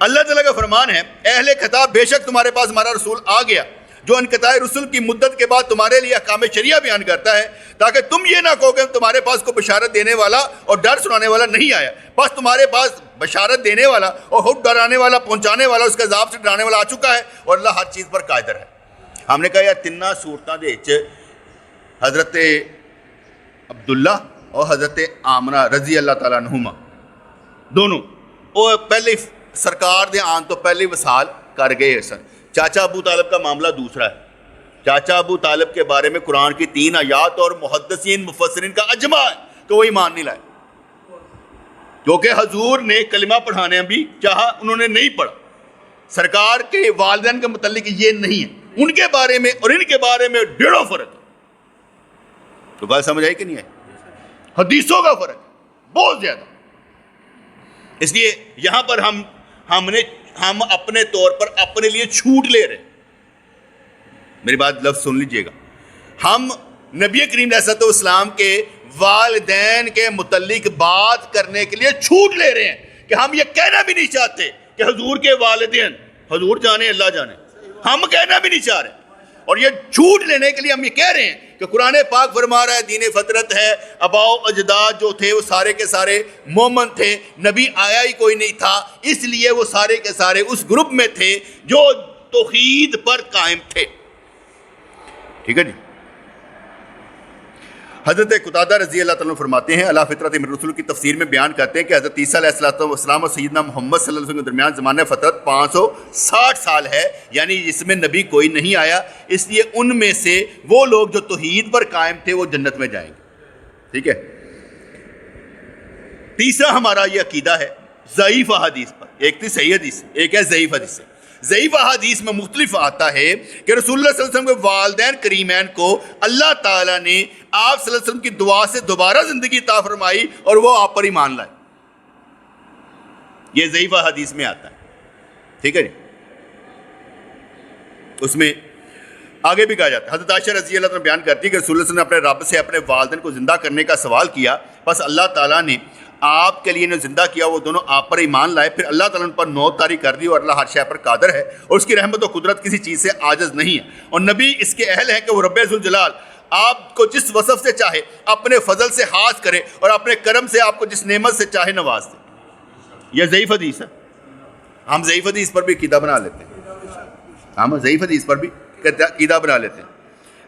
اللہ تعالیٰ کا فرمان ہے اہل خطاب بے شک تمہارے پاس ہمارا رسول آ گیا جو انقطاع رسل کی مدت کے بعد تمہارے لیے احکام شریعہ بیان کرتا ہے، تاکہ تم یہ نہ کہو کہ تمہارے پاس کوئی بشارت دینے والا اور ڈر سنانے والا نہیں آیا، بس تمہارے پاس بشارت دینے والا اور خود ڈرانے والا، پہنچانے والا، اس کے عذاب سے ڈرانے والا آ چکا ہے، اور اللہ ہر چیز پر قادر ہے۔ ہم نے کہا یار تینوں صورتوں دے وچ حضرت عبداللہ اور حضرت آمنہ رضی اللہ تعالیٰ عنہما دونوں وہ پہلے سرکار دے آن تو پہلے وصال کر گئے سن۔ چاچا ابو طالب کا معاملہ دوسرا ہے۔ چاچا ابو طالب کے بارے میں قرآن کی 3 آیات اور محدثین مفسرین کا اجماع ہے کہ وہ ایمان نہیں لائے، کیونکہ حضور نے کلمہ پڑھانے بھی چاہا، انہوں نے نہیں پڑھا۔ سرکار کے والدین کے متعلق یہ نہیں ہے، ان کے بارے میں اور ان کے بارے میں ڈیڑھوں فرق ہے۔ تو بات سمجھ آئی کہ نہیں آئی؟ حدیثوں کا فرق ہے بہت زیادہ۔ اس لیے یہاں پر ہم اپنے طور پر اپنے لیے چھوٹ لے رہے ہیں، میری بات لفظ سن لیجئے گا، ہم نبی کریم علیہ السلام کے والدین کے متعلق بات کرنے کے لیے چھوٹ لے رہے ہیں کہ ہم یہ کہنا بھی نہیں چاہتے کہ حضور کے والدین، حضور جانے اللہ جانے، ہم کہنا بھی نہیں چاہ رہے، اور یہ جھوٹ لینے کے لیے ہم یہ کہہ رہے ہیں کہ قرآن پاک فرما رہا ہے دین فطرت ہے، آباء و اجداد جو تھے وہ سارے کے سارے مومن تھے، نبی آیا ہی کوئی نہیں تھا، اس لیے وہ سارے کے سارے اس گروپ میں تھے جو توحید پر قائم تھے، ٹھیک ہے جی۔ حضرت قتادہ رضی اللہ تعالیٰ فرماتے ہیں اللہ فطرت من رسول کی تفسیر میں بیان کرتے ہیں کہ حضرت عیسیٰ علیہ السلام اور سیدنا محمد صلی اللہ علیہ وسلم کے درمیان زمانہ فطرت 560 سال ہے، یعنی جس میں نبی کوئی نہیں آیا، اس لیے ان میں سے وہ لوگ جو توحید پر قائم تھے وہ جنت میں جائیں گے، ٹھیک ہے۔ تیسرا ہمارا یہ عقیدہ ہے ضعیف احادیث پر، ایک تھی صحیح حدیث، ایک ہے ضعیف حدیث۔ ضعیف احادیث میں مختلف آتا ہے کہ رسول اللہ صلی اللہ علیہ وسلم کے والدین کریمین کو اللہ تعالیٰ نے آپ صلی اللہ علیہ وسلم کی دعا سے دوبارہ زندگی عطا فرمائی اور وہ آپ پر ایمان لائے، یہ ضعیف احادیث میں آتا ہے، ٹھیک ہے جی۔ اس میں آگے بھی کہا جاتا ہے، حضرت عائشہ رضی اللہ عنہا بیان کرتی ہے کہ رسول اللہ صلی اللہ علیہ وسلم نے اپنے رب سے اپنے والدین کو زندہ کرنے کا سوال کیا، بس اللہ تعالیٰ نے آپ کے لیے نے زندہ کیا وہ دونوں آپ پر ایمان لائے, پھر اللہ تعالیٰ نے ان پر موت طاری کر دی, اور اللہ ہر شے پر قادر ہے اور اس کی رحمت و قدرت کسی چیز سے عاجز نہیں ہے. اور نبی اس کے اہل ہیں کہ وہ رب ذوالجلال آپ کو جس وصف سے چاہے اپنے فضل سے خاص کرے اور اپنے کرم سے آپ کو جس نعمت سے چاہے نواز دے. یہ ضعیف حدیث ہے, ہم ضعیف حدیث پر بھی عقیدہ بنا لیتے ہیں, ہم ضعیف حدیث پر بھی عقیدہ بنا لیتے ہیں.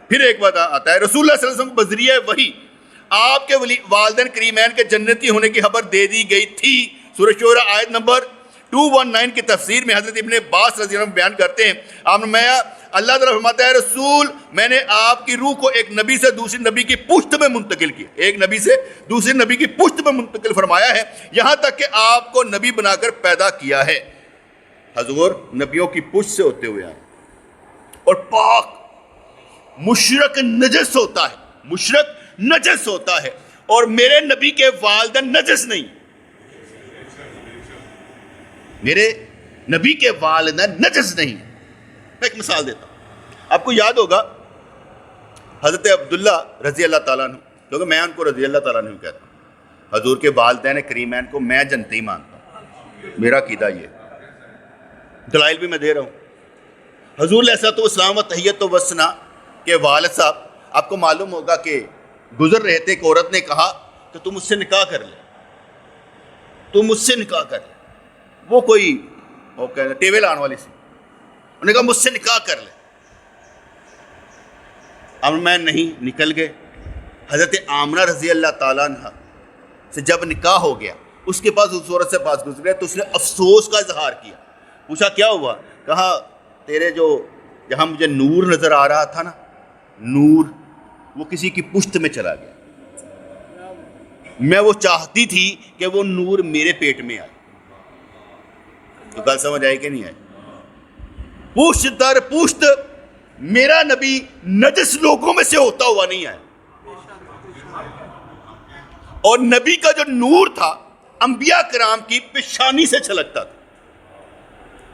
پھر ایک بات آتا ہے, رسول اللہ صلی اللہ علیہ وسلم کو بذریعہ وحی آپ کے والدین کریمین کے جنتی ہونے کی خبر دے دی گئی تھی. سورہ شورى آیت نمبر 219 کی تفسیر میں حضرت ابن عباس رضی اللہ عنہ بیان کرتے ہیں, آپ نے اللہ تعالیٰ فرماتا ہے رسول میں نے آپ کی روح کو ایک نبی سے دوسری نبی کی پشت میں منتقل کیا, ایک نبی سے دوسری نبی کی پشت میں منتقل فرمایا ہے, یہاں تک کہ آپ کو نبی بنا کر پیدا کیا ہے. حضور نبیوں کی پشت سے ہوتے ہوئے آئے, اور پاک مشرک نجس ہوتا ہے, مشرک نجس ہوتا ہے, اور میرے نبی کے والدین نجس نہیں, میرے نبی کے والدین نجس نہیں. میں ایک مثال دیتا ہوں, آپ کو یاد ہوگا حضرت عبداللہ رضی اللہ تعالیٰ عنہ, کیونکہ میں ان کو رضی اللہ تعالیٰ عنہ کہتا ہوں, حضور کے والدین کریمین کو میں جنتی مانتا ہوں, میرا عقیدہ یہ, دلائل بھی میں دے رہا ہوں. حضور علیہ الصلوۃ والسلام و تحیت و ثنا کے والد صاحب, آپ کو معلوم ہوگا کہ گزر رہے تھے, ایک عورت نے کہا کہ تم مجھ سے نکاح کر لے, تم مجھ سے نکاح کر لے. وہ کوئی ٹیوے لان والی سی, انہوں نے کہا مجھ سے نکاح کر لے. اب میں نہیں, نکل گئے. حضرت آمنہ رضی اللہ تعالیٰ عنہ سے جب نکاح ہو گیا, اس کے پاس اس عورت سے پاس گزر گئے, تو اس نے افسوس کا اظہار کیا. پوچھا کیا ہوا؟ کہا تیرے جو جہاں مجھے نور نظر آ رہا تھا نا, نور وہ کسی کی پشت میں چلا گیا. میں وہ چاہتی تھی کہ وہ نور میرے پیٹ میں آئے. تو گل سمجھ آئی کہ نہیں آئی؟ پشت در پشت میرا نبی نجس لوگوں میں سے ہوتا ہوا نہیں آیا, اور نبی کا جو نور تھا انبیاء کرام کی پیشانی سے چھلکتا تھا,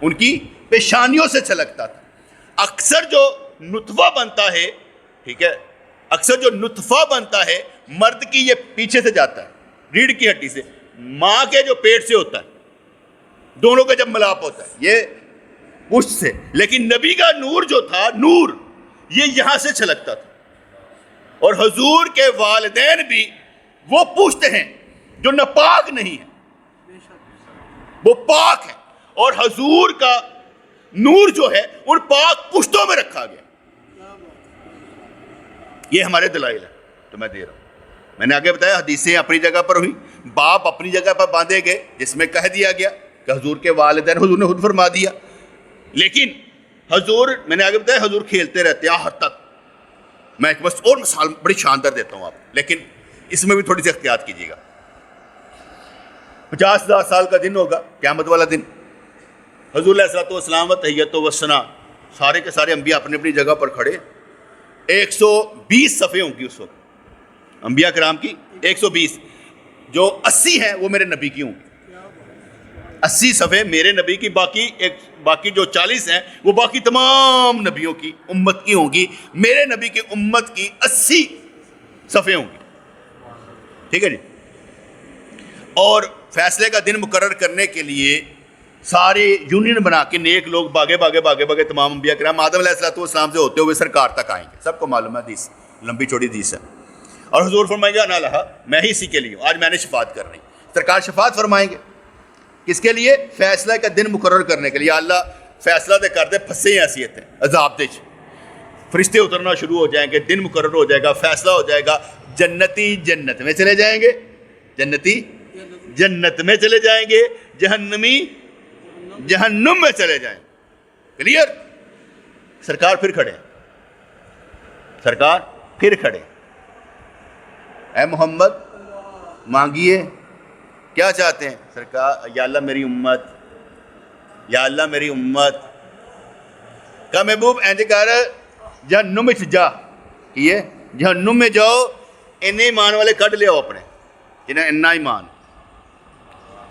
ان کی پیشانیوں سے چھلکتا تھا. اکثر جو نطفہ بنتا ہے, ٹھیک ہے, اکثر جو نطفہ بنتا ہے مرد کی یہ پیچھے سے جاتا ہے, ریڑھ کی ہڈی سے, ماں کے جو پیٹ سے ہوتا ہے, دونوں کا جب ملاپ ہوتا ہے یہ پشت سے. لیکن نبی کا نور جو تھا, نور یہ یہاں سے چھلکتا تھا. اور حضور کے والدین بھی وہ پشت ہیں جو ناپاک نہیں ہے, وہ پاک ہیں, اور حضور کا نور جو ہے ان پاک پشتوں میں رکھا گیا. یہ ہمارے دلائل ہے تو میں دے رہا ہوں. میں نے آگے بتایا حدیثیں اپنی جگہ پر ہوئی, باپ اپنی جگہ پر باندھے گئے, جس میں کہہ دیا گیا کہ حضور کے والدین, حضور نے خود فرما دیا. لیکن حضور, میں نے آگے بتایا حضور کھیلتے رہتے ہیں حد تک. میں ایک بس اور مثال بڑی شاندار دیتا ہوں آپ, لیکن اس میں بھی تھوڑی سی احتیاط کیجیے گا. 50,000 سال کا دن ہوگا, قیامت والا دن. حضور علیہ الصلوۃ والسلام و تحیت و ثنا سارے کے سارے انبیاء اپنی اپنی جگہ پر کھڑے. 120 صفحے ہوں گی اس وقت انبیاء کرام کی, 120. جو 80 ہیں وہ میرے نبی کی ہوں گی, 80 صفحے میرے نبی کی, باقی جو 40 ہیں وہ باقی تمام نبیوں کی امت کی ہوں گی. میرے نبی کی امت کی 80 صفحے ہوں گی, ٹھیک ہے جی. اور فیصلے کا دن مقرر کرنے کے لیے سارے یونین بنا کے نیک لوگ باگے تمام انبیاء کرام آدم علیہ الصلوۃ والسلام سے ہوتے ہوئے سرکار تک آئیں گے. سب کو معلوم ہے حدیث, لمبی چوڑی حدیث ہے. اور حضور فرمائیں گے انا لہا, میں ہی اسی کے لیے ہوں, آج میں نے شفاعت کرنی. سرکار شفاعت فرمائیں گے کس کے لیے؟ فیصلہ کا دن مقرر کرنے کے لیے. اللہ فیصلہ دے کر دے, پھنسے حیثیت ہے عذاب دے, فرشتے اترنا شروع ہو جائیں گے, دن مقرر ہو جائے گا, فیصلہ ہو جائے گا. جنتی جنت میں چلے جائیں گے, جنتی جنت میں چلے جائیں گے, جہنمی جہنم میں چلے جائیں. کلیئر؟ سرکار پھر کھڑے, سرکار پھر کھڑے. اے محمد مانگیے, کیا چاہتے ہیں؟ سرکار یا اللہ میری امت, یا اللہ میری امت. کہ محبوب اینج کر جہنم میں جا, یہ جہنم میں جاؤ, انہیں ایمان والے کٹ لے آؤ اپنے, جنہیں اننا ایمان.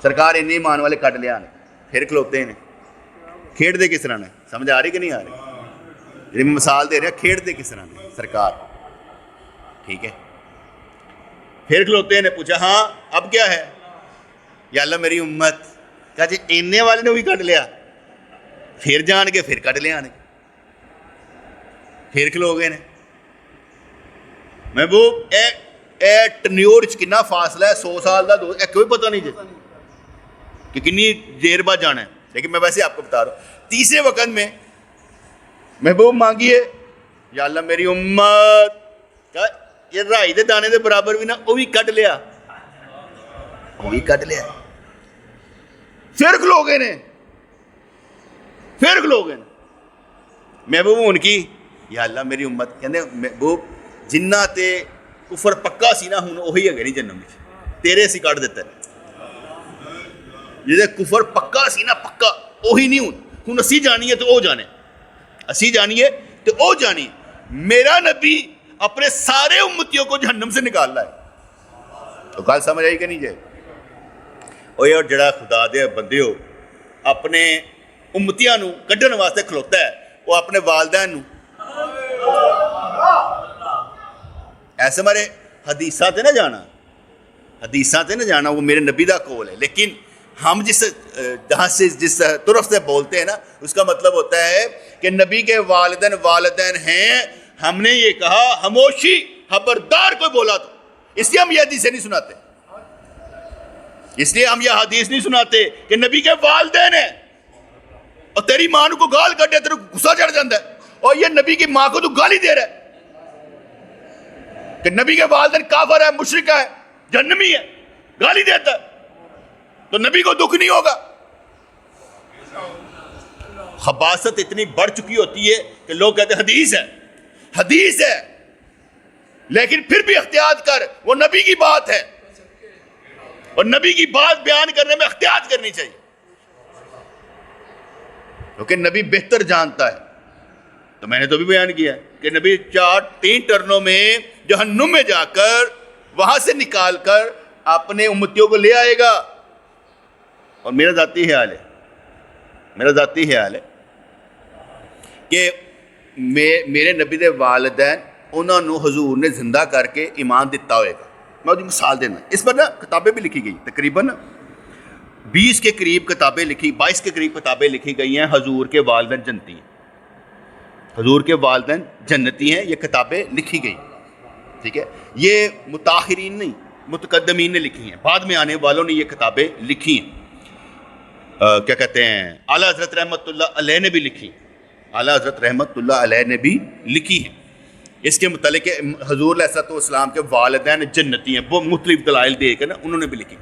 سرکار انہیں ایمان والے کٹ لیا نے, پھر کھلوتے ہیں. کھیڑ دے کس طرح نے, سمجھ آ رہی کہ نہیں آ رہی؟ میں مثال دے رہا, کھیڑ دے کس طرح نے سرکار, ٹھیک ہے. پھر کھلوتے ہیں, پوچھا ہاں اب کیا ہے؟ یا اللہ میری امت، کہا جی اینے والے نے بھی کٹ لیا، پھر جان کے پھر کٹ لیا، پھر کھلو گئے نے۔ محبوب اے ٹنیور کنا فاصلہ ہے، 100 سال کا، کوئی پتہ نہیں جی کہ کنی دیر بعد جانا ہے، لیکن میں ویسے آپ کو بتا رہا ہوں۔ تیسرے وقت میں محبوب مانگیے یا اللہ میری امت، کہا یہ رائی دے دانے دے برابر بھی نہ، وہ بھی کٹ لیا، وہ بھی کٹ لیا، پھر کھلو گئے نے، پھر کھلو گئے نے۔ محبوب ان کی یا اللہ میری امت، کہنے محبوب جنہ تے کفر پکا سی نا ہوں وہی ہے نہیں جنم تیرے سی کٹ دیتا ہے، جہاں کفر پکا سی نا پکا وہی نہیں ہوں اسی جانی ہے تو وہ جانے، اسی جانیے تو وہ جانیے۔ میرا نبی اپنے سارے امتیوں کو جہنم سے نکال رہا ہے۔ تو گل سمجھ آئی کہ نہیں جائے؟ اور جڑا خدا دے بندے ہو اپنے امتیاں نو کڈن واسطے کھلوتا ہے، وہ اپنے والدین نو ایسے مارے حدیثاں تے نہ جانا، حدیثاں تے نہ جانا، وہ میرے نبی دا قول ہے، لیکن ہم جس طرف سے بولتے ہیں نا اس کا مطلب ہوتا ہے کہ نبی کے والدین ہیں، ہم نے یہ کہا خاموشی، خبردار کوئی بولا تو، اس لیے ہم یہ حدیثیں نہیں سناتے، اس لیے ہم یہ حدیث نہیں سناتے کہ نبی کے والدین ہیں اور تیری ماں کو گال کٹے تیرے کو غصہ چڑھ جاتا ہے، اور یہ نبی کی ماں کو تو گالی دے رہا ہے کہ نبی کے والدین کافر ہے، مشرک ہے، جہنمی ہے، گالی دیتا ہے، تو نبی کو دکھ نہیں ہوگا۔ خباثت اتنی بڑھ چکی ہوتی ہے کہ لوگ کہتے ہیں حدیث ہے، حدیث ہے، لیکن پھر بھی احتیاط کر، وہ نبی کی بات ہے، اور نبی کی بات بیان کرنے میں احتیاط کرنی چاہیے، کیونکہ نبی بہتر جانتا ہے۔ تو میں نے تو بھی بیان کیا ہے کہ نبی 3 ٹرنوں میں جہنم میں جا کر وہاں سے نکال کر اپنے امتیوں کو لے آئے گا۔ اور میرا ذاتی خیال ہے کہ میرے نبی دے والدین انہوں نے حضور نے زندہ کر کے ایمان دیتا ہوئے گا۔ میں اس مثال دینا، اس پر نا کتابیں بھی لکھی گئی، تقریباً 20 کے قریب کتابیں لکھی، 22 کے قریب کتابیں لکھی گئی ہیں، حضور کے والدین جنتی ہیں، حضور کے والدین جنتی ہیں، یہ کتابیں لکھی گئی، ٹھیک ہے؟ یہ متاخرین نہیں، متقدمین نے لکھی ہیں، بعد میں آنے والوں نے یہ کتابیں لکھی ہیں۔ کیا کہتے ہیں، اعلیٰ حضرت رحمت اللہ علیہ نے بھی لکھی، اعلیٰ حضرت رحمت اللہ علیہ نے بھی لکھی ہیں اس کے متعلق، حضور علیہ السلام کے والدین جنتی ہیں، وہ مختلف دلائل دے کر نا انہوں نے بھی لکھی۔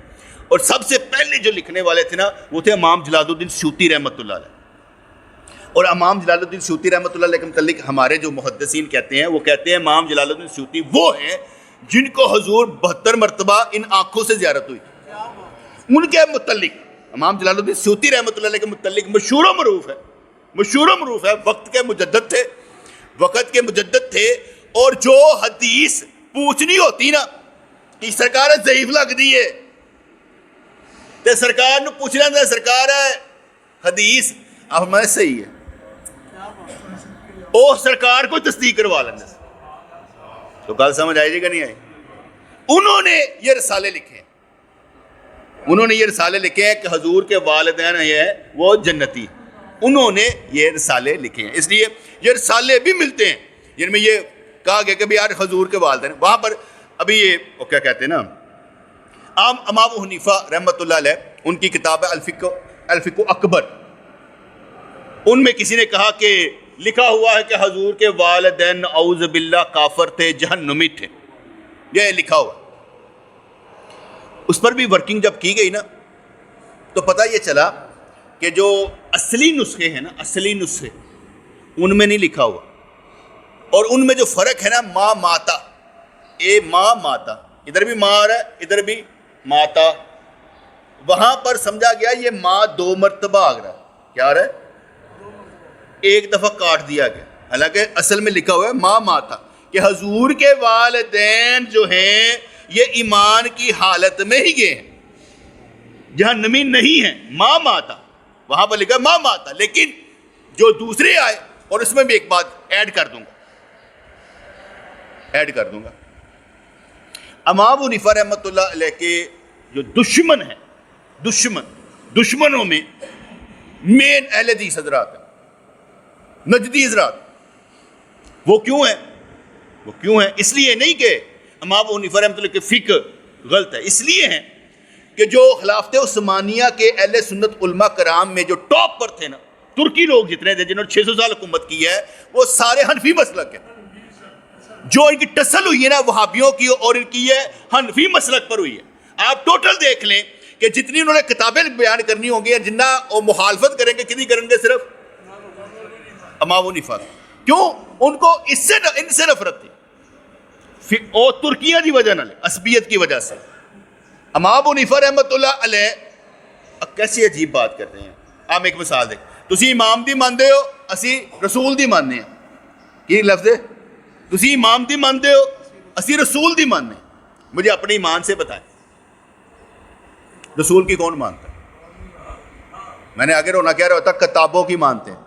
اور سب سے پہلے جو لکھنے والے تھے نا وہ تھے امام جلال الدین سیوطی رحمت اللہ علیہ۔ اور امام جلال الدین سیوطی رحمت اللہ علیہ کے متعلق ہمارے جو محدثین کہتے ہیں، وہ کہتے ہیں امام جلال الدین سیوطی وہ ہیں جن کو حضور 72 مرتبہ ان آنکھوں سے زیارت ہوئی تھی۔ ان کے متعلق امام جلال الدین سیوطی رحمت اللہ علیہ کے متعلق مشہور و معروف ہے، وقت کے مجدد تھے، اور جو حدیث پوچھنی ہوتی نا کہ سرکار ضعیف لگ دی ہے تے سرکار نو پوچھنا تھا، سرکار ہے حدیث اب میں صحیح ہے، او سرکار کو تصدیق کروا لینا۔ تو گل سمجھ آئی جی کہ نہیں آئی؟ انہوں نے یہ رسالے لکھے ہیں کہ حضور کے والدین ہیں وہ جنتی، انہوں نے یہ رسالے لکھے ہیں، اس لیے یہ رسالے بھی ملتے ہیں جن میں یہ کہا گیا کہ یار حضور کے والدین، وہاں پر ابھی یہ کیا کہتے ہیں نا، امام حنیفہ رحمت اللہ علیہ ان کی کتاب ہے الفقہ اکبر، ان میں کسی نے کہا کہ لکھا ہوا ہے کہ حضور کے والدین اعوذ باللہ کافر تھے، جہنمی تھے، یہ لکھا ہوا۔ اس پر بھی ورکنگ جب کی گئی نا تو پتہ یہ چلا کہ جو اصلی نسخے ہیں نا، اصلی نسخے ان میں نہیں لکھا ہوا، اور ان میں جو فرق ہے نا، ماں ماتا، ماں ماتا، ادھر بھی ماں آ رہا ہے ادھر بھی ماتا، وہاں پر سمجھا گیا یہ ماں 2 مرتبہ آ رہا ہے، کیا آ رہا ہے؟ ایک دفعہ کاٹ دیا گیا، حالانکہ اصل میں لکھا ہوا ہے ماں ماتا، کہ حضور کے والدین جو ہیں یہ ایمان کی حالت میں ہی گئے ہیں، جہنمی نہیں ہیں، ماں ماتا، وہاں پر لکھا ماں ماتا۔ لیکن جو دوسرے آئے، اور اس میں بھی ایک بات ایڈ کر دوں گا، امام حنیفہ رحمۃ اللہ علیہ کے جو دشمن ہیں، دشمنوں میں مین اہل حدیث حضرات ہیں، نجدی حضرات۔ وہ کیوں ہیں؟ اس لیے نہیں کہ امام ابو حنیفہ رحمۃ اللہ کے فقہ غلط ہے، اس لیے ہیں کہ جو خلافت عثمانیہ کے اہل سنت علماء کرام میں جو ٹاپ پر تھے نا، ترکی لوگ جتنے تھے جنہوں نے 600 سال حکومت کی ہے، وہ سارے حنفی مسلک ہیں۔ جو ان کی ٹسل ہوئی ہے نا وہابیوں کی، اور ان کی یہ حنفی مسلک پر ہوئی ہے۔ آپ ٹوٹل دیکھ لیں کہ جتنی انہوں نے کتابیں بیان کرنی ہوں گی، جنہ وہ مخالفت کریں گے، کتنی کریں گے؟ صرف امام ابو حنیفہ۔ کیوں؟ ان کو ان سے نفرت تھی، اور ترکیاں دی وجہ نہ لے، عصبیت کی وجہ سے۔ امام ابو حنیفہ رحمۃ اللہ علیہ کیسی عجیب بات کرتے ہیں۔ آپ ایک مثال دیکھ، تسی امام دی مانتے ہو، اسی رسول دی ماننے ہیں۔ کی لفظ ہے؟ تسی امام دی مانتے ہو، اسی رسول دی ماننے ہیں۔ مجھے اپنے ایمان سے بتائیں، رسول کی کون مانتا ہے؟ میں نے اگر ہونا کہہ رہا ہوتا کتابوں کی مانتے ہیں،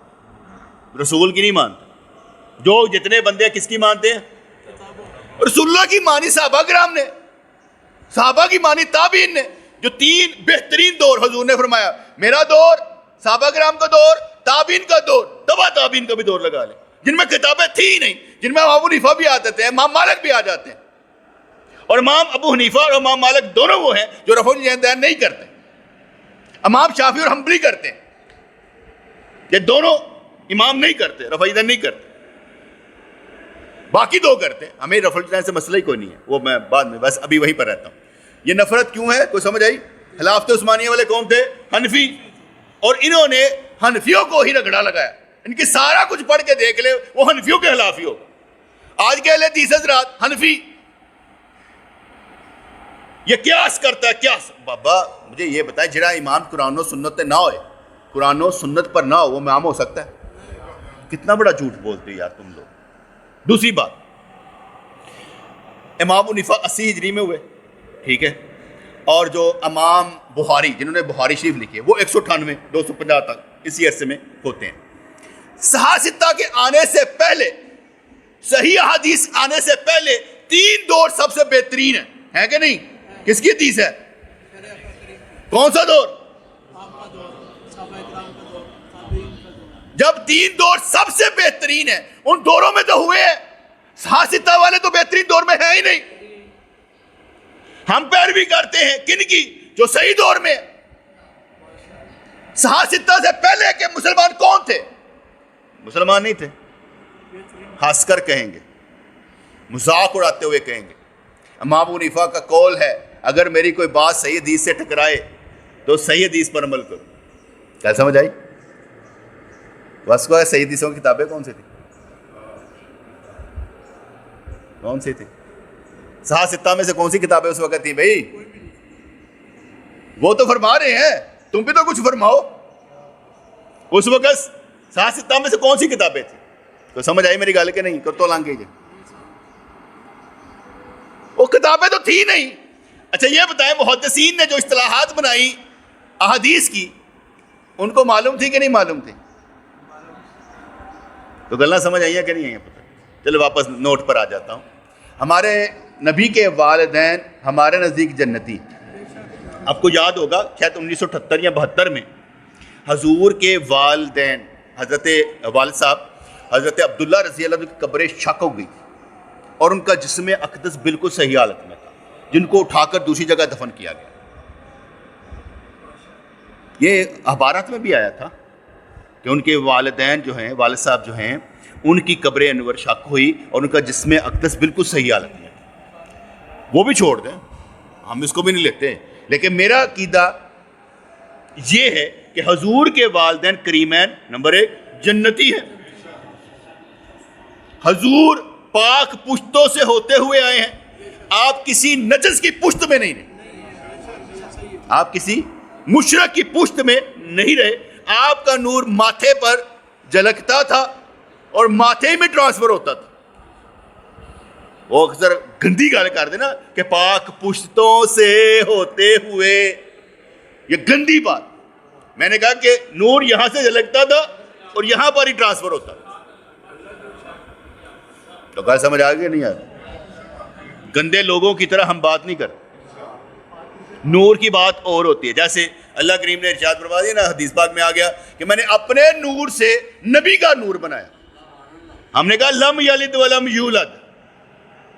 رسول کی نہیں مانتے۔ جو جتنے بندے کس کی مانتے ہیں؟ رسول اللہ کی مانی صحابہ کرام نے، صحابہ کی مانی تابعین نے۔ جو 3 بہترین دور حضور نے فرمایا، میرا دور، صحابہ کرام کا دور، تابعین کا دور، تبع تابعین کا بھی دور لگا لیں، جن میں کتابیں تھی ہی نہیں، جن میں امام ابو حنیفہ بھی آ جاتے ہیں، امام مالک بھی آ جاتے ہیں۔ اور امام ابو حنیفہ اور امام مالک دونوں وہ ہیں جو رفع الیدین نہیں کرتے، امام شافعی اور حنبلی کرتے ہیں۔ یہ دونوں امام نہیں کرتے، رفع الیدین نہیں کرتے، باقی 2 کرتے ہیں۔ ہمیں رفع الیدین سے مسئلہ ہی کوئی نہیں ہے، وہ میں بعد میں بس ابھی وہیں پر رہتا ہوں۔ یہ نفرت کیوں ہے؟ کوئی سمجھ آئی؟ خلافت عثمانیہ والے کون تھے؟ حنفی، اور انہوں نے حنفیوں کو ہی رگڑا لگایا۔ ان کی سارا کچھ پڑھ کے دیکھ لے، وہ حنفیوں کے خلاف ہی ہوگا۔ آج کے اہل حدیث حضرات حنفی، یہ قیاس کرتا ہے۔ قیاس بابا مجھے یہ بتائیں، جڑا امام قرآن و سنت نہ ہوئے، قرآن و سنت پر نہ ہو، وہ امام ہو سکتا ہے؟ کتنا بڑا جھوٹ بولتے ہو یار تم لوگ۔ دوسری بات، امام ابو حنیفہ 80 ہجری میں ہوئے، ٹھیک ہے، اور جو امام بخاری جنہوں نے بخاری شریف لکھی ہے وہ 198 250 تک اسی عرصے میں ہوتے ہیں۔ صحاح ستہ کے آنے سے پہلے، صحیح احادیث آنے سے پہلے 3 دور سب سے بہترین ہیں کہ نہیں؟ کس کی حدیث ہے؟ کون سا دور؟ جب 3 دور سب سے بہترین ہیں، ان دوروں میں تو ہوئے ہیں، صحاح ستہ والے تو بہترین دور میں ہیں ہی نہیں۔ ہم پیروی کرتے ہیں کن کی؟ جو صحیح دور میں۔ صحاح ستہ سے پہلے کے مسلمان کون تھے؟ مسلمان نہیں تھے، ہنس کر کہیں گے، مذاق اڑاتے ہوئے کہیں گے۔ امام ابو حنیفہ کا قول ہے، اگر میری کوئی بات صحیح حدیث سے ٹکرائے تو صحیح حدیث پر عمل کرو۔ کیا سمجھ آئی؟ بس کو صحیح حدیثوں کی کتابیں کون سی تھی؟ کون سی تھی؟ صحاح ستہ میں سے کون سی کتابیں اس وقت تھیں بھائی؟ وہ تو فرما رہے ہیں، تم بھی تو کچھ فرماؤ۔ اس وقت صحاح ستہ میں سے کون سی کتابیں تھیں؟ تو سمجھ آئی میری گل کہ نہیں؟ کر تو لانگے جی، وہ کتابیں تو تھی نہیں۔ اچھا یہ بتائیں، محدثین نے جو اصطلاحات بنائی احادیث کی، ان کو معلوم تھی کہ نہیں معلوم تھی؟ تو گلیں سمجھ آئی ہیں کہ نہیں آئی ہیں؟ پتہ چلو واپس نوٹ پر آ جاتا ہوں۔ ہمارے نبی کے والدین ہمارے نزدیک جنتی۔ آپ کو یاد ہوگا شاید 1978 یا 72 میں حضور کے والدین حضرت والد صاحب حضرت عبداللہ رضی اللہ عنہ کی قبر شق ہو گئی اور ان کا جسم اقدس بالکل صحیح حالت میں تھا، جن کو اٹھا کر دوسری جگہ دفن کیا گیا۔ یہ اخبارات میں بھی آیا تھا کہ ان کے والدین جو ہیں، والد صاحب جو ہیں، ان کی قبر انور شق ہوئی اور ان کا جسم اقدس بالکل صحیح حالت میں تھا۔ وہ بھی چھوڑ دیں، ہم اس کو بھی نہیں لیتے، لیکن میرا عقیدہ یہ ہے کہ حضور کے والدین کریمین نمبر 1 جنتی ہیں۔ حضور پاک پشتوں سے ہوتے ہوئے آئے ہیں، آپ کسی نجس کی پشت میں نہیں رہے، آپ کسی مشرک کی پشت میں نہیں رہے۔ آپ کا نور ماتھے پر جھلکتا تھا اور ماتھے میں ٹرانسفر ہوتا تھا۔ وہ اکثر گندی گال کر دینا کہ پاک پشتوں سے ہوتے ہوئے، یہ گندی بات۔ میں نے کہا کہ نور یہاں سے جھلکتا تھا اور یہاں پر ہی ٹرانسفر ہوتا تھا۔ تو کیا سمجھ آ گیا نہیں آیا؟ گندے لوگوں کی طرح ہم بات نہیں کرتے۔ نور کی بات اور ہوتی ہے، جیسے اللہ کریم نے ارشاد فرما دیا نا، حدیث پاک میں آ گیا کہ میں نے اپنے نور سے نبی کا نور بنایا. ہم نے کہا لم یلد ولم یولد،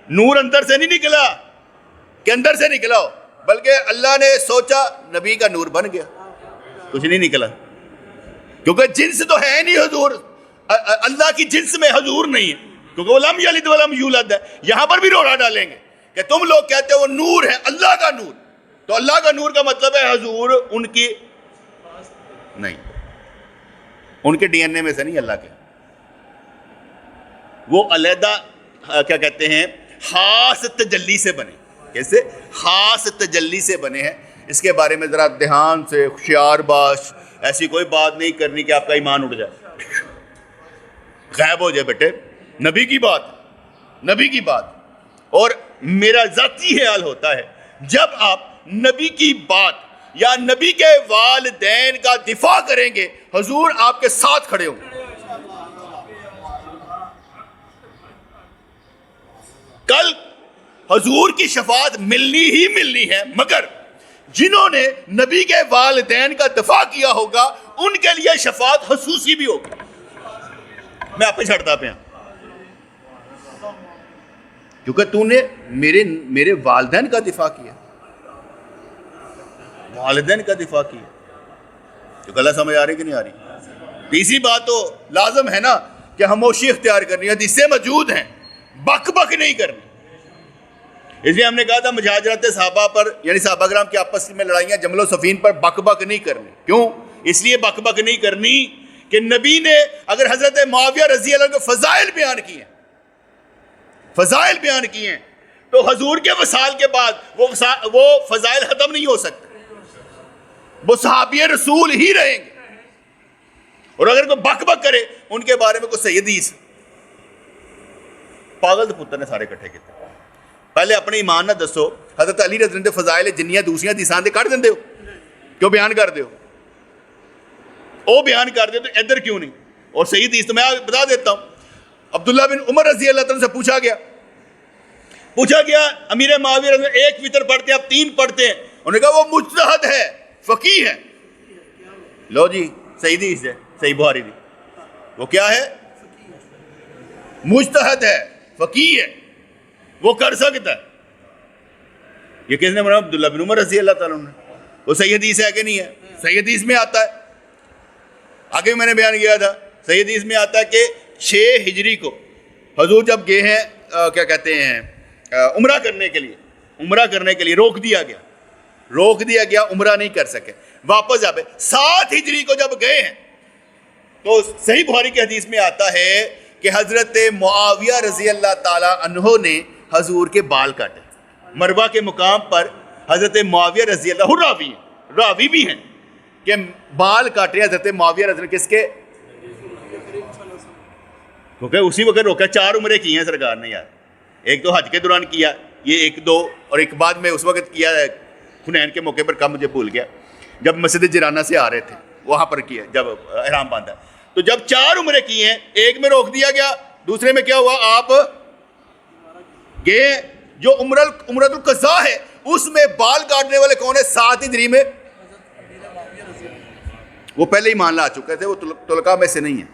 نور اندر سے نہیں نکلا کہ اندر سے نکلا ہو، بلکہ اللہ نے سوچا نبی کا نور بن گیا، کچھ نہیں نکلا. کیونکہ جنس تو ہے نہیں حضور، اللہ کی جنس میں حضور نہیں ہے، کیونکہ وہ لم یلد ولم یولد ہے. یہاں پر بھی روڑا ڈالیں گے کہ تم لوگ کہتے ہو وہ نور ہے، اللہ کا نور، تو اللہ کا نور کا مطلب ہے حضور ان کی نہیں، ان کے ڈی این اے میں سے نہیں، اللہ کے وہ علیحدہ کیا کہتے ہیں خاص تجلی سے بنے. کیسے؟ خاص تجلی سے بنے ہیں. اس کے بارے میں ذرا دھیان سے ہوشیار باش، ایسی کوئی بات نہیں کرنی کہ آپ کا ایمان اٹھ جائے، غائب ہو جائے. بیٹے نبی کی بات، نبی کی بات. اور میرا ذاتی خیال ہوتا ہے جب آپ نبی کی بات یا نبی کے والدین کا دفاع کریں گے، حضور آپ کے ساتھ کھڑے ہوں گے. کل حضور کی شفاعت ملنی ہی ملنی ہے، مگر جنہوں نے نبی کے والدین کا دفاع کیا ہوگا ان کے لیے شفاعت خصوصی بھی ہوگی. میں آپ پہ چھڑتا پہ ہوں کیونکہ تو نے میرے والدین کا دفاع کیا، والدین کا دفاع کیا. تو غلط سمجھ آ رہی کہ نہیں آ رہی؟ تیسری بات تو لازم ہے نا کہ خاموشی اختیار کرنی ہے. حدیثیں موجود ہیں، بک بک نہیں کرنی. اس لیے ہم نے کہا تھا مجاہرات صحابہ پر، یعنی صحابہ کرام کی آپس میں لڑائیاں جمل و صفین پر بک بک نہیں کرنی. کیوں؟ اس لیے بک بک نہیں کرنی کہ نبی نے اگر حضرت معاویہ رضی اللہ عنہ کو فضائل بیان کیے ہیں، فضائل بیان کیے ہیں، تو حضور کے وصال کے بعد وہ فضائل ختم نہیں ہو سکتے، وہ صحابی رسول ہی رہیں گے. اور اگر کوئی بک بک کرے ان کے بارے میں کوئی سیدیس، پاگل تو پتر نے سارے کٹھے کیتے. پہلے اپنے ایمان نہ دسو. حضرت علی رضی اللہ عنہ فضائل جنیاں دوسریاں حدیثاں دے کٹ دیندے ہو، کیوں بیان کر دے ہو؟ او بیان کر دے تو ادھر کیوں نہیں؟ اور صحیح حدیث تو میں بتا دیتا ہوں. عبداللہ بن عمر رضی اللہ عنہ سے پوچھا گیا امیر معاویہ رضی اللہ عنہ ایک وتر پڑھتے ہیں، آپ 3 پڑھتے ہیں. انہوں نے کہا وہ مجتہد ہے، فقیہ ہے. لو جی صحیح حدیث ہے، صحیح بخاری دی. وہ کیا ہے؟ مجتہد ہے، فقیہ ہے، وہ کر سکتا ہے. یہ کس نے بنا؟ عبداللہ بن عمر رضی اللہ تعالیٰ عنہ. وہ صحیح حدیث ہے کہ نہیں ہے؟ صحیح حدیث میں آتا ہے. آگے میں نے بیان کیا تھا، صحیح حدیث میں آتا ہے کہ 6 ہجری کو حضور جب گئے ہیں کیا کہتے ہیں عمرہ کرنے کے لیے روک دیا گیا، عمرہ نہیں کر سکے، واپس جا پہ 7 ہجری کو جب گئے ہیں تو صحیح بخاری کی حدیث میں آتا ہے کہ حضرت معاویہ رضی اللہ تعالیٰ عنہ نے حضور کے بال کاٹے. مروہ کے مقام پر حضرت معاویہ رضی اللہ راوی بھی ہیں کہ بال کاٹے حضرت معاویہ رضی اللہ. کس کے؟ کیونکہ اسی وقت روکا. 4 عمرے کی ہیں سرکار نے یار. ایک تو حج کے دوران کیا، یہ 1-2، اور ایک بعد میں اس وقت کیا ہے حنین کے موقع پر، کم مجھے بھول گیا، جب مسجد جرانہ سے آ رہے تھے وہاں پر کیا جب احرام باندھا. تو جب 4 عمرے کی ہیں، ایک میں روک دیا گیا، دوسرے میں کیا ہوا؟ آپ گئے. جو عمرۃ القضاء ہے اس میں بال کاٹنے والے کون ہیں؟ 7 ہجری میں وہ پہلے ہی مان لا چکے تھے، وہ طلقاء میں سے نہیں ہیں،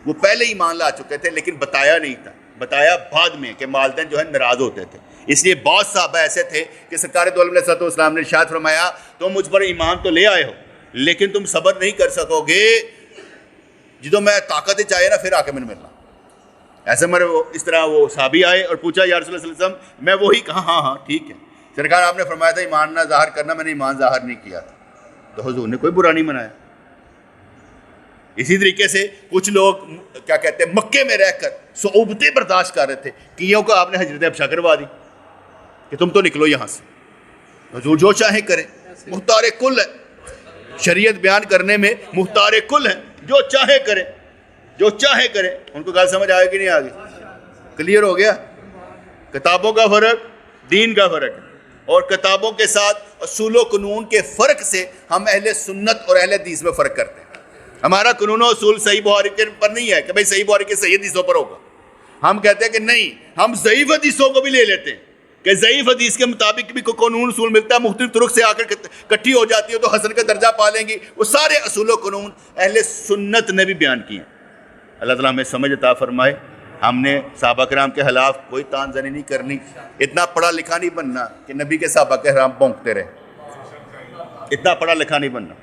وہ پہلے ہی مان لا چکے تھے، لیکن بتایا نہیں تھا، بتایا بعد میں کہ والدین جو ہے ناراض ہوتے تھے. اس لیے بہت صحابہ ایسے تھے کہ سرکار دو عالم علیہ السلام نے ارشاد فرمایا تم مجھ پر ایمان تو لے آئے ہو لیکن تم صبر نہیں کر سکو گے، جدو میں طاقت چاہیے نا پھر آ کے میں نے ملنا. ایسے میرے اس طرح وہ صحابی آئے اور پوچھا یا رسول اللہ صلی اللہ علیہ وسلم، میں وہی کہا ہاں ٹھیک ہے سرکار آپ نے فرمایا تھا ایمان نہ ظاہر کرنا، میں نے ایمان ظاہر نہیں کیا تھا. تو حضور نے کوئی برا نہیں منایا. اسی طریقے سے کچھ لوگ کیا کہتے ہیں مکے میں رہ کر صعوبتیں برداشت کر رہے تھے، کئیوں کو آپ نے حجرت ابشا کروا دی کہ تم تو نکلو یہاں سے. حضور جو چاہیں کریں، مختار کل ہے، شریعت بیان کرنے میں مختار کل ہے، جو چاہے کریں، جو چاہے کریں. ان کو گل سمجھ آئے کہ نہیں آگے؟ کلیئر ہو گیا؟ کتابوں کا فرق، دین کا فرق ہے، اور کتابوں کے ساتھ اصول و قانون کے فرق سے ہم اہل سنت اور اہل حدیث میں فرق کرتے ہیں. ہمارا قانون و اصول صحیح بخاری کے پر نہیں ہے کہ بھئی صحیح بخاری کے صحیح حدیثوں پر ہوگا. ہم کہتے ہیں کہ نہیں، ہم ضعیف حدیثوں کو بھی لے لیتے ہیں کہ ضعیف حدیث کے مطابق بھی کوئی قانون اصول ملتا ہے، مختلف طرق سے آ کر کٹھی ہو جاتی ہے تو حسن کا درجہ پا لیں گی، وہ سارے اصول و قانون اہل سنت نے بھی بیان کیے ہیں۔ اللہ تعالیٰ ہمیں سمجھ عطا فرمائے۔ ہم نے صحابہ کرام کے خلاف کوئی تان زنی نہیں کرنی، اتنا پڑھا لکھا نہیں بننا کہ نبی کے صحابہ کرام بونکتے رہے، اتنا پڑھا لکھا نہیں بننا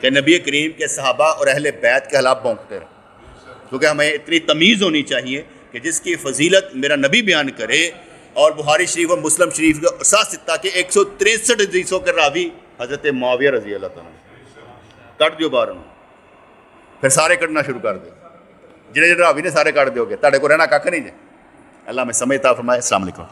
کہ نبی کریم کے صحابہ اور اہل بیت کے خلاف بونکتے رہے، کیونکہ ہمیں اتنی تمیز ہونی چاہیے کہ جس کی فضیلت میرا نبی بیان کرے، اور بخاری شریف اور مسلم شریف کے ساتھ ستہ کے 163 حدیثوں کے راوی حضرت معاویہ رضی اللہ تعالیٰ کٹ دیو باہر، پھر سارے کٹنا شروع کر دو، جنہیں راوی نے سارے کٹ دیو گے، تاڑے کو رہنا کک نہیں جائے۔ اللہ میں سمجھتا فرمائے۔ السلام علیکم۔